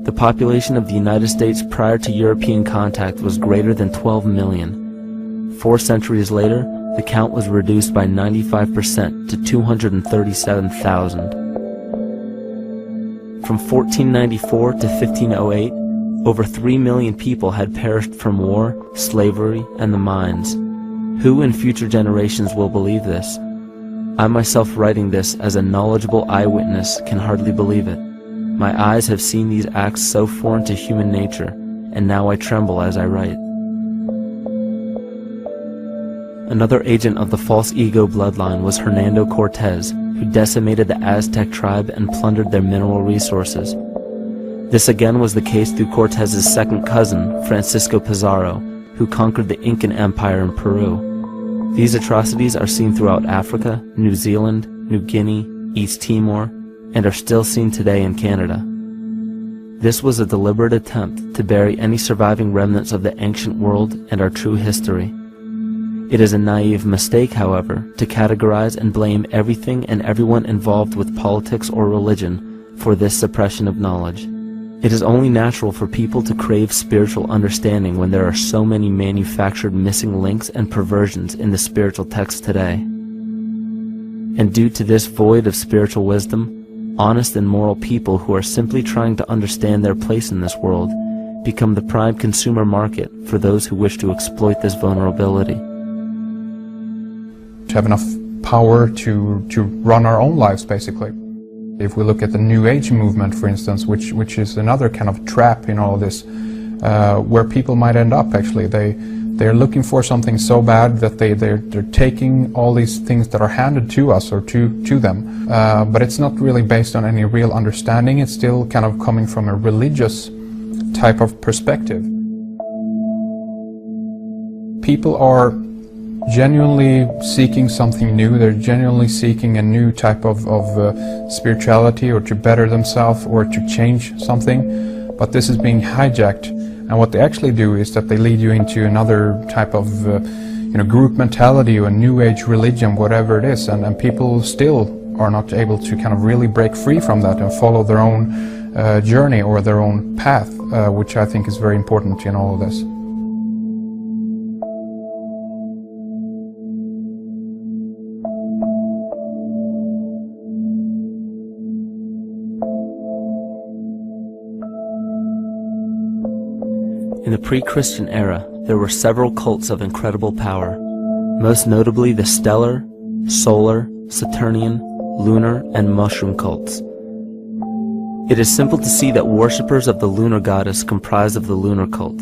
The population of the United States prior to European contact was greater than 12 million. 4 centuries later, the count was reduced by 95% to 237,000. From 1494 to 1508, over 3 million people had perished from war, slavery, and the mines. Who in future generations will believe this? I myself, writing this as a knowledgeable eyewitness, can hardly believe it. My eyes have seen these acts so foreign to human nature, and now I tremble as I write. Another agent of the false ego bloodline was Hernando Cortez, who decimated the Aztec tribe and plundered their mineral resources. This again was the case through Cortez's second cousin, Francisco Pizarro, who conquered the Incan Empire in Peru. These atrocities are seen throughout Africa, New Zealand, New Guinea, East Timor, and are still seen today in Canada. This was a deliberate attempt to bury any surviving remnants of the ancient world and our true history. It is a naive mistake, however, to categorize and blame everything and everyone involved with politics or religion for this suppression of knowledge. It is only natural for people to crave spiritual understanding when there are so many manufactured missing links and perversions in the spiritual texts today. And due to this void of spiritual wisdom, honest and moral people who are simply trying to understand their place in this world become the prime consumer market for those who wish to exploit this vulnerability. To have enough power to run our own lives, basically. If we look at the New Age movement, for instance, which is another kind of trap in all this, where people might end up actually. They're looking for something so bad that they're taking all these things that are handed to us or to them, but it's not really based on any real understanding. It's still kind of coming from a religious type of perspective. People are genuinely seeking something new. They're genuinely seeking a new type of spirituality, or to better themselves, or to change something, but this is being hijacked, and what they actually do is that they lead you into another type of group mentality or a new age religion, whatever it is, and people still are not able to kind of really break free from that and follow their own journey or their own path, which I think is very important in all of this. In the pre-Christian era, there were several cults of incredible power, most notably the stellar, solar, Saturnian, lunar, and mushroom cults. It is simple to see that worshippers of the lunar goddess comprised of the lunar cult.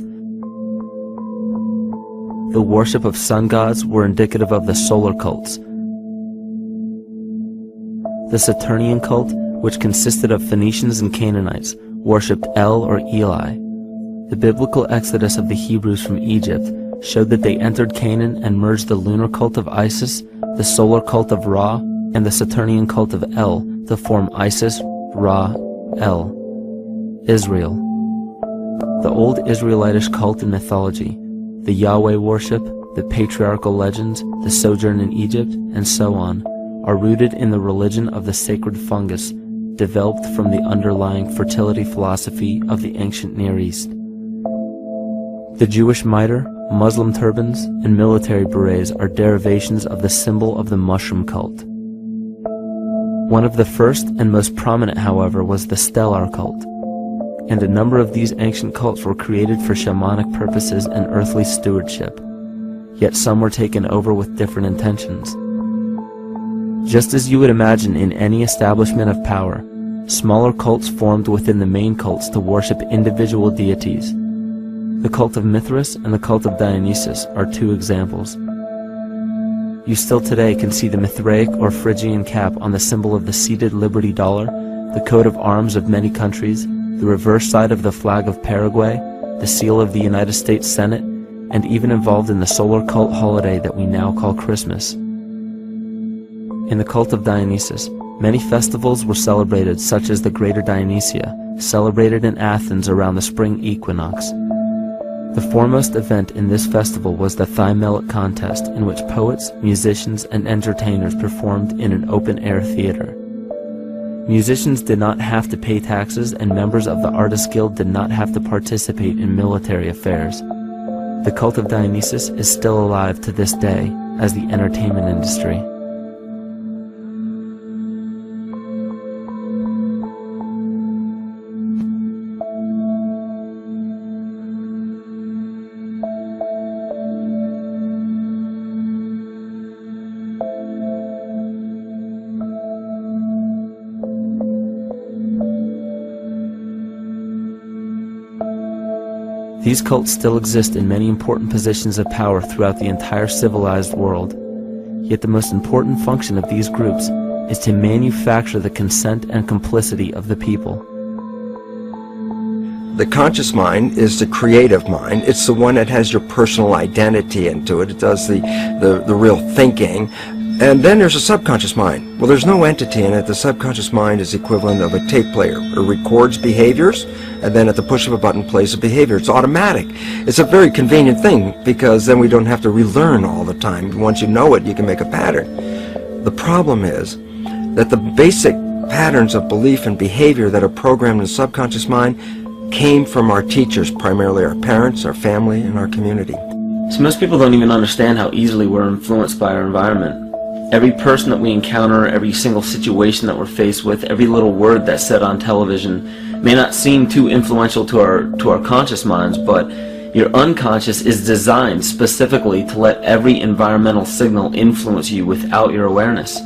The worship of sun gods were indicative of the solar cults. The Saturnian cult, which consisted of Phoenicians and Canaanites, worshipped El or Eli. The biblical exodus of the Hebrews from Egypt showed that they entered Canaan and merged the lunar cult of Isis, the solar cult of Ra, and the Saturnian cult of El to form Isis, Ra, El. Israel. The old Israelitish cult and mythology, the Yahweh worship, the patriarchal legends, the sojourn in Egypt, and so on, are rooted in the religion of the sacred fungus, developed from the underlying fertility philosophy of the ancient Near East. The Jewish mitre, Muslim turbans, and military berets are derivations of the symbol of the mushroom cult. One of the first and most prominent, however, was the stellar cult, and a number of these ancient cults were created for shamanic purposes and earthly stewardship, yet some were taken over with different intentions. Just as you would imagine in any establishment of power, smaller cults formed within the main cults to worship individual deities. The cult of Mithras and the cult of Dionysus are two examples. You still today can see the Mithraic or Phrygian cap on the symbol of the seated Liberty dollar, the coat of arms of many countries, the reverse side of the flag of Paraguay, the seal of the United States Senate, and even involved in the solar cult holiday that we now call Christmas. In the cult of Dionysus, many festivals were celebrated, such as the Greater Dionysia, celebrated in Athens around the spring equinox. The foremost event in this festival was the Thymelic contest, in which poets, musicians, and entertainers performed in an open-air theater. Musicians did not have to pay taxes, and members of the Artists Guild did not have to participate in military affairs. The cult of Dionysus is still alive to this day as the entertainment industry. These cults still exist in many important positions of power throughout the entire civilized world. Yet the most important function of these groups is to manufacture the consent and complicity of the people. The conscious mind is the creative mind. It's the one that has your personal identity into it. It does the real thinking. And then there's a subconscious mind. Well, there's no entity in it. The subconscious mind is the equivalent of a tape player. It records behaviors, and then at the push of a button plays a behavior. It's automatic. It's a very convenient thing, because then we don't have to relearn all the time. Once you know it, you can make a pattern. The problem is that the basic patterns of belief and behavior that are programmed in the subconscious mind came from our teachers, primarily our parents, our family, and our community. So most people don't even understand how easily we're influenced by our environment. Every person that we encounter, every single situation that we're faced with, every little word that's said on television may not seem too influential to our conscious minds, but your unconscious is designed specifically to let every environmental signal influence you without your awareness.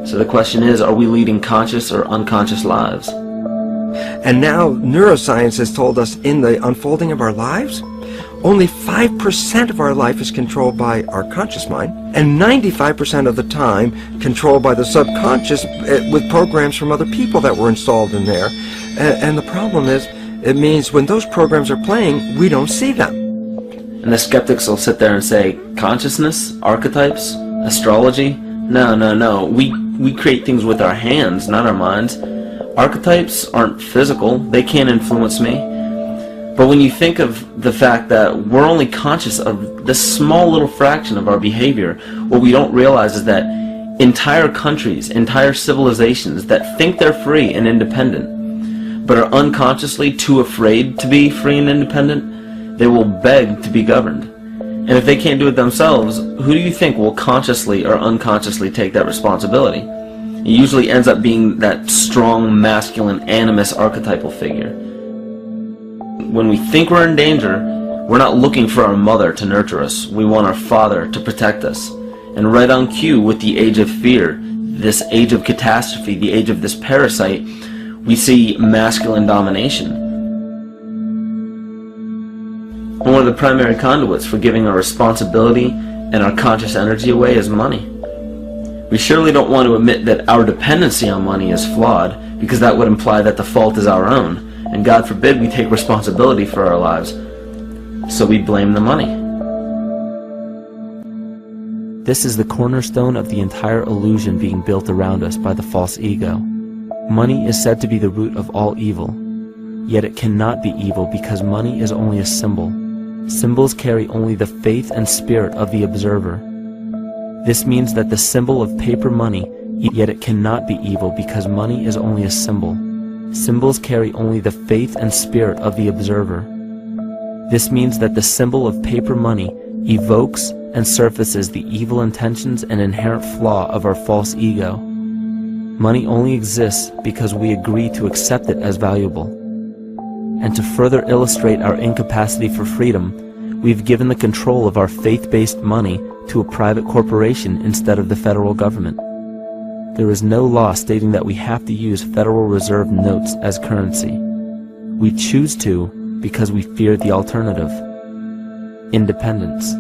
So the question is, are we leading conscious or unconscious lives? And now neuroscience has told us in the unfolding of our lives, only 5% of our life is controlled by our conscious mind, and 95% of the time controlled by the subconscious with programs from other people that were installed in there. And the problem is, it means when those programs are playing, we don't see them. And the skeptics will sit there and say, consciousness, archetypes, astrology? No. We create things with our hands, not our minds. Archetypes aren't physical. They can't influence me. But when you think of the fact that we're only conscious of this small little fraction of our behavior, what we don't realize is that entire countries, entire civilizations that think they're free and independent, but are unconsciously too afraid to be free and independent, they will beg to be governed. And if they can't do it themselves, who do you think will consciously or unconsciously take that responsibility? It usually ends up being that strong, masculine, animus archetypal figure. When we think we're in danger, we're not looking for our mother to nurture us. We want our father to protect us. And right on cue with the age of fear, this age of catastrophe, the age of this parasite, we see masculine domination. And one of the primary conduits for giving our responsibility and our conscious energy away is money. We surely don't want to admit that our dependency on money is flawed, because that would imply that the fault is our own. And God forbid we take responsibility for our lives, so we blame the money. This is the cornerstone of the entire illusion being built around us by the false ego. Money is said to be the root of all evil, yet it cannot be evil because money is only a symbol. Symbols carry only the faith and spirit of the observer. This means that the symbol of paper money, yet it cannot be evil because money is only a symbol. Symbols carry only the faith and spirit of the observer. This means that the symbol of paper money evokes and surfaces the evil intentions and inherent flaw of our false ego. Money only exists because we agree to accept it as valuable. And to further illustrate our incapacity for freedom, we've given the control of our faith-based money to a private corporation instead of the federal government. There is no law stating that we have to use Federal Reserve notes as currency. We choose to because we fear the alternative: independence.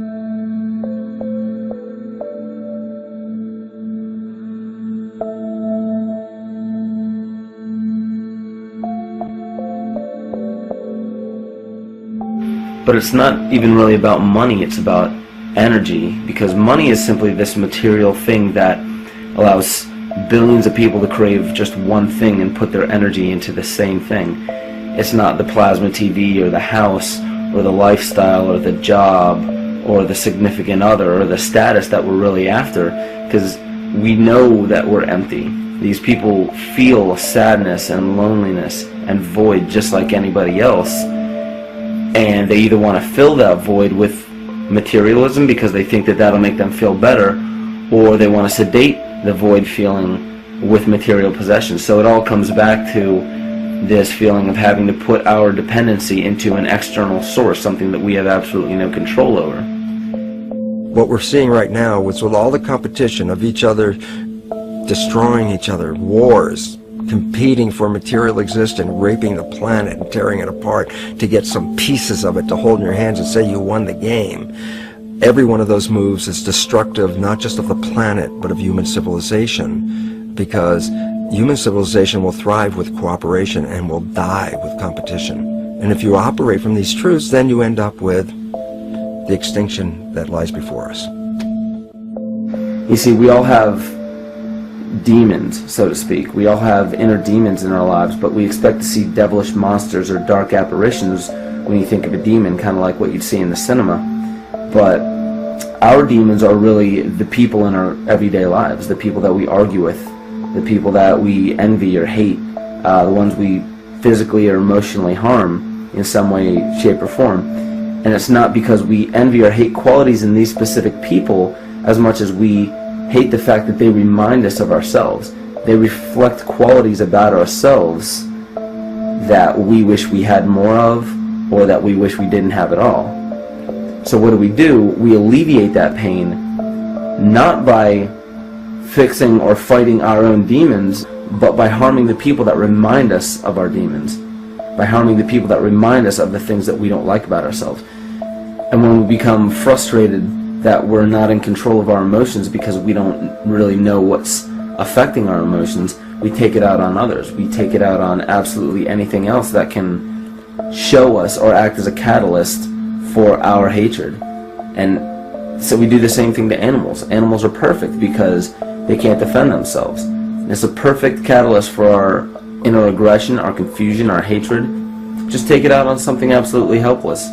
But it's not even really about money, it's about energy, because money is simply this material thing that allows billions of people to crave just one thing and put their energy into the same thing. It's not the plasma TV or the house or the lifestyle or the job or the significant other or the status that we're really after, because we know that we're empty. These people feel sadness and loneliness and void just like anybody else, and they either want to fill that void with materialism because they think that that'll make them feel better, or they want to sedate the void feeling with material possessions. So it all comes back to this feeling of having to put our dependency into an external source, something that we have absolutely no control over. What we're seeing right now is with all the competition of each other destroying each other, wars, competing for material existence, raping the planet and tearing it apart to get some pieces of it to hold in your hands and say you won the game. Every one of those moves is destructive not just of the planet but of human civilization, because human civilization will thrive with cooperation and will die with competition. And if you operate from these truths, then you end up with the extinction that lies before us. You see, we all have demons, so to speak. We all have inner demons in our lives, but we expect to see devilish monsters or dark apparitions when you think of a demon, kind of like what you'd see in the cinema. But our demons are really the people in our everyday lives, the people that we argue with, the people that we envy or hate, the ones we physically or emotionally harm in some way, shape, or form. And it's not because we envy or hate qualities in these specific people as much as we hate the fact that they remind us of ourselves. They reflect qualities about ourselves that we wish we had more of, or that we wish we didn't have at all. So what do? We alleviate that pain not by fixing or fighting our own demons, but by harming the people that remind us of our demons, by harming the people that remind us of the things that we don't like about ourselves. And when we become frustrated that we're not in control of our emotions because we don't really know what's affecting our emotions, we take it out on others. We take it out on absolutely anything else that can show us or act as a catalyst for our hatred. And so we do the same thing to animals. Animals are perfect because they can't defend themselves. It's a perfect catalyst for our inner aggression, our confusion, our hatred. Just take it out on something absolutely helpless.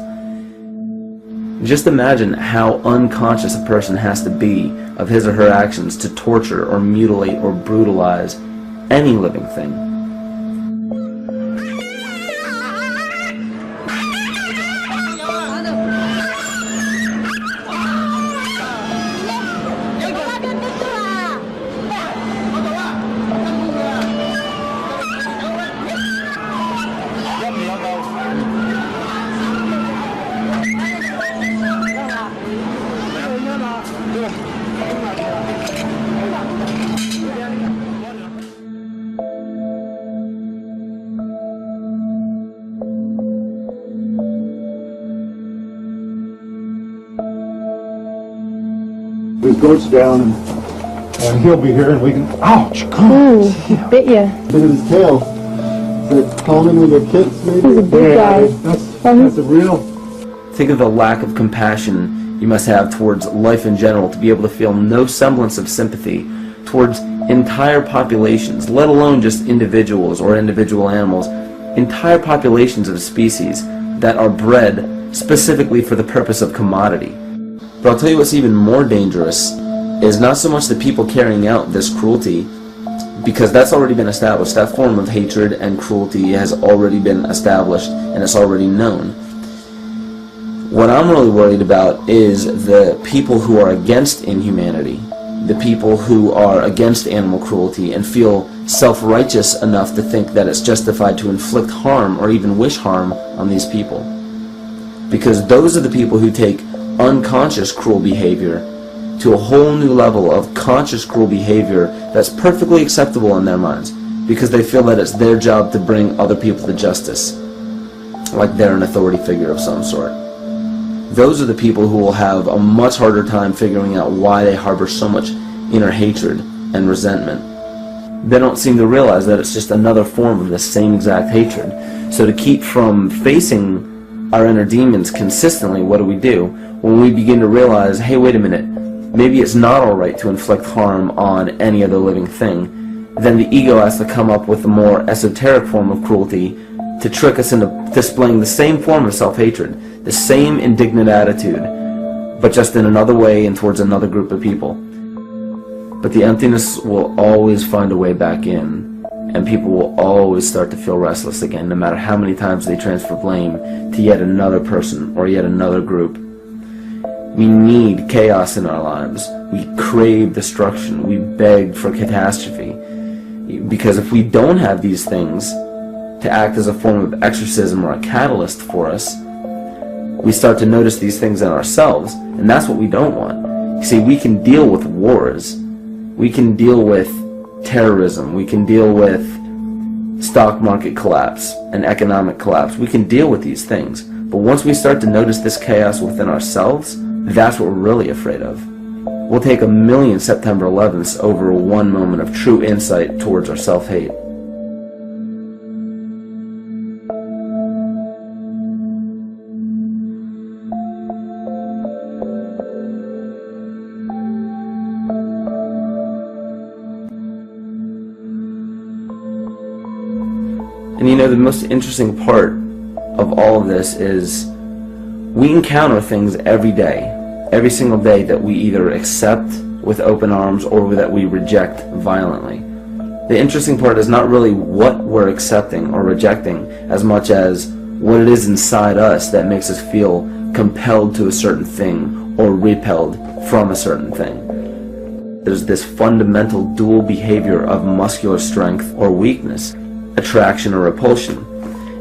Just imagine how unconscious a person has to be of his or her actions to torture or mutilate or brutalize any living thing. His goat's down, and he'll be here, and we can. Ouch! God, he bit you. Bit of his tail. Is it calming with your kids, maybe? He's a big guy. That's a real. Think of the lack of compassion you must have towards life in general to be able to feel no semblance of sympathy towards entire populations, let alone just individuals or individual animals, entire populations of species that are bred specifically for the purpose of commodity. But I'll tell you what's even more dangerous is not so much the people carrying out this cruelty, because that's already been established. That form of hatred and cruelty has already been established, and it's already known. What I'm really worried about is the people who are against inhumanity, the people who are against animal cruelty and feel self-righteous enough to think that it's justified to inflict harm or even wish harm on these people. Because those are the people who take unconscious cruel behavior to a whole new level of conscious cruel behavior that's perfectly acceptable in their minds, because they feel that it's their job to bring other people to justice, like they're an authority figure of some sort. Those are the people who will have a much harder time figuring out why they harbor so much inner hatred and resentment. They don't seem to realize that it's just another form of the same exact hatred. So to keep from facing our inner demons consistently, what do? When we begin to realize, hey, wait a minute, maybe it's not alright to inflict harm on any other living thing, then the ego has to come up with a more esoteric form of cruelty to trick us into displaying the same form of self-hatred, the same indignant attitude, but just in another way and towards another group of people. But the emptiness will always find a way back in, and people will always start to feel restless again, no matter how many times they transfer blame to yet another person or yet another group. We need chaos in our lives. We crave destruction. We beg for catastrophe. Because if we don't have these things to act as a form of exorcism or a catalyst for us, we start to notice these things in ourselves, and that's what we don't want. You see, we can deal with wars. We can deal with terrorism. We can deal with stock market collapse and economic collapse. We can deal with these things. But once we start to notice this chaos within ourselves, that's what we're really afraid of. We'll take 1,000,000 September 11ths over one moment of true insight towards our self-hate. And you know, the most interesting part of all of this is we encounter things every day, every single day, that we either accept with open arms or that we reject violently. The interesting part is not really what we're accepting or rejecting as much as what it is inside us that makes us feel compelled to a certain thing or repelled from a certain thing. There's this fundamental dual behavior of muscular strength or weakness, attraction or repulsion.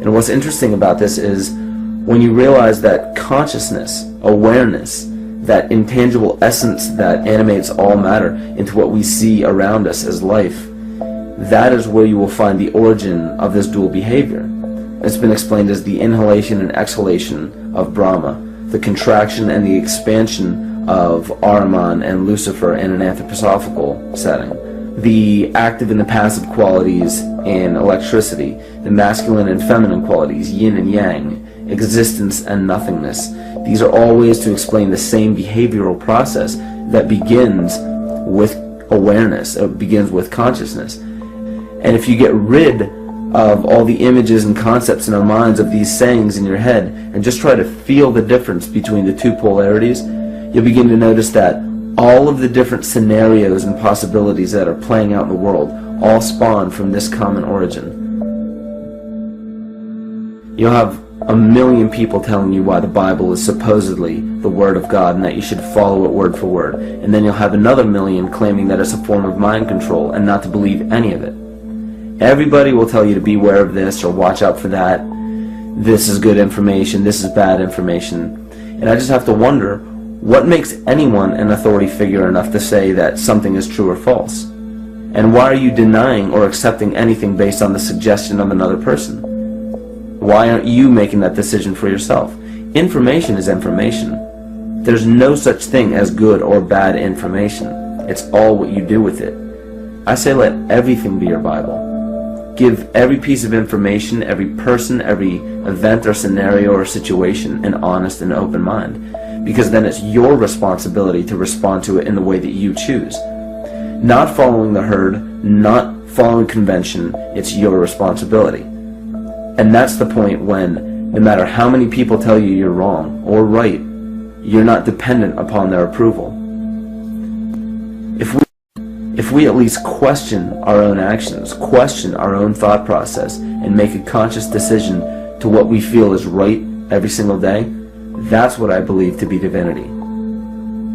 And what's interesting about this is when you realize that consciousness, awareness, that intangible essence that animates all matter into what we see around us as life, that is where you will find the origin of this dual behavior. It's been explained as the inhalation and exhalation of Brahma, the contraction and the expansion of Ahriman and Lucifer in an anthroposophical setting, the active and the passive qualities in electricity, the masculine and feminine qualities, yin and yang, existence and nothingness. These are all ways to explain the same behavioral process that begins with awareness, it begins with consciousness. And if you get rid of all the images and concepts in our minds of these sayings in your head and just try to feel the difference between the two polarities, you'll begin to notice that all of the different scenarios and possibilities that are playing out in the world all spawn from this common origin. You'll have 1,000,000 people telling you why the Bible is supposedly the Word of God and that you should follow it word for word. And then you'll have another 1,000,000 claiming that it's a form of mind control and not to believe any of it. Everybody will tell you to beware of this or watch out for that. This is good information, this is bad information. And I just have to wonder, what makes anyone an authority figure enough to say that something is true or false? And why are you denying or accepting anything based on the suggestion of another person? Why aren't you making that decision for yourself? Information is information. There's no such thing as good or bad information. It's all what you do with it. I say let everything be your Bible. Give every piece of information, every person, every event or scenario or situation an honest and open mind. Because then it's your responsibility to respond to it in the way that you choose. Not following the herd, not following convention, it's your responsibility. And that's the point when, no matter how many people tell you you're wrong or right, you're not dependent upon their approval. If we at least question our own actions, question our own thought process, and make a conscious decision to what we feel is right every single day, That's what I believe to be divinity.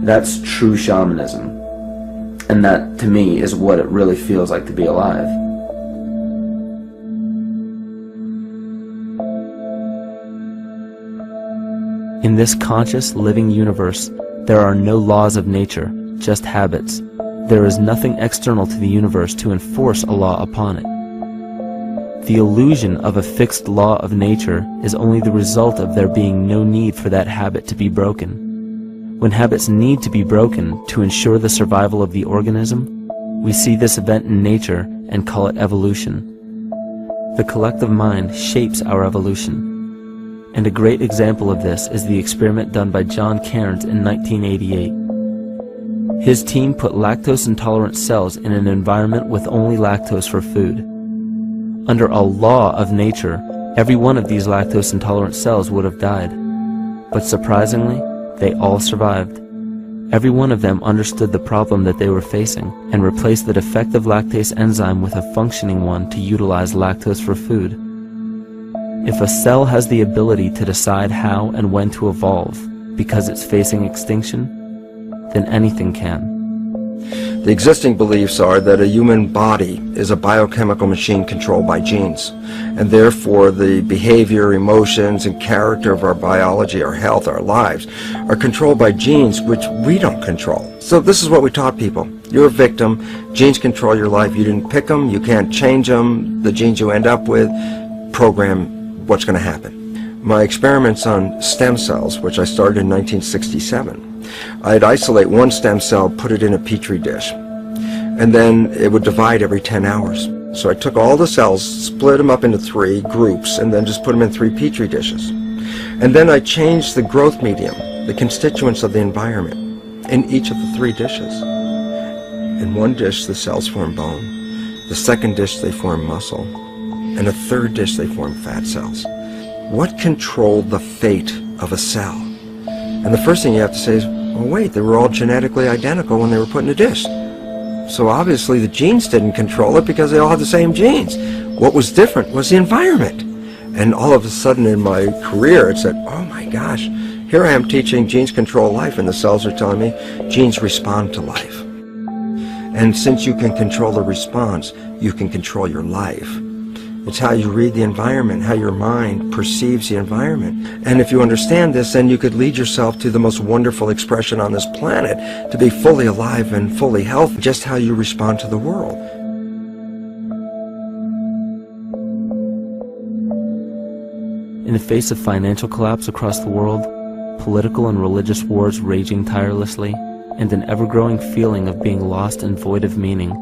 That's true shamanism. And that, to me, is what it really feels like to be alive. In this conscious, living universe, there are no laws of nature, just habits. There is nothing external to the universe to enforce a law upon it. The illusion of a fixed law of nature is only the result of there being no need for that habit to be broken. When habits need to be broken to ensure the survival of the organism, we see this event in nature and call it evolution. The collective mind shapes our evolution. And a great example of this is the experiment done by John Cairns in 1988. His team put lactose-intolerant cells in an environment with only lactose for food. Under a law of nature, every one of these lactose-intolerant cells would have died. But surprisingly, they all survived. Every one of them understood the problem that they were facing and replaced the defective lactase enzyme with a functioning one to utilize lactose for food. If a cell has the ability to decide how and when to evolve because it's facing extinction, then anything can. The existing beliefs are that a human body is a biochemical machine controlled by genes, and therefore the behavior, emotions, and character of our biology, our health, our lives, are controlled by genes which we don't control. So this is what we taught people. You're a victim. Genes control your life. You didn't pick them. You can't change them. The genes you end up with program what's going to happen. My experiments on stem cells, which I started in 1967, I'd isolate one stem cell, put it in a petri dish, and then it would divide every 10 hours. So I took all the cells, split them up into 3 groups, and then just put them in 3 petri dishes. And then I changed the growth medium, the constituents of the environment, in each of the 3 dishes. In one dish, the cells form bone. The second dish, they form muscle. In a third dish, they form fat cells. What controlled the fate of a cell? And the first thing you have to say is, well, wait, they were all genetically identical when they were put in a dish. So obviously the genes didn't control it because they all had the same genes. What was different was the environment. And all of a sudden in my career it said, oh my gosh, here I am teaching genes control life, and the cells are telling me genes respond to life. And since you can control the response, you can control your life. It's how you read the environment, how your mind perceives the environment. And if you understand this, then you could lead yourself to the most wonderful expression on this planet, to be fully alive and fully healthy, just how you respond to the world. In the face of financial collapse across the world, political and religious wars raging tirelessly, and an ever-growing feeling of being lost and void of meaning,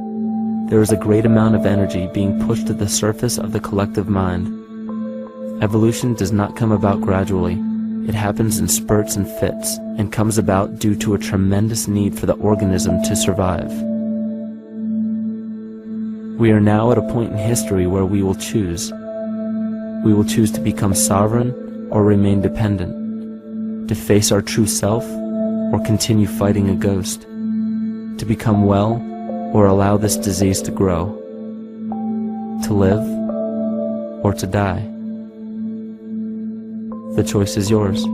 there is a great amount of energy being pushed to the surface of the collective mind. Evolution does not come about gradually. It happens in spurts and fits, and comes about due to a tremendous need for the organism to survive. We are now at a point in history where we will choose. We will choose to become sovereign or remain dependent, to face our true self or continue fighting a ghost, to become well or allow this disease to grow, to live or to die. The choice is yours.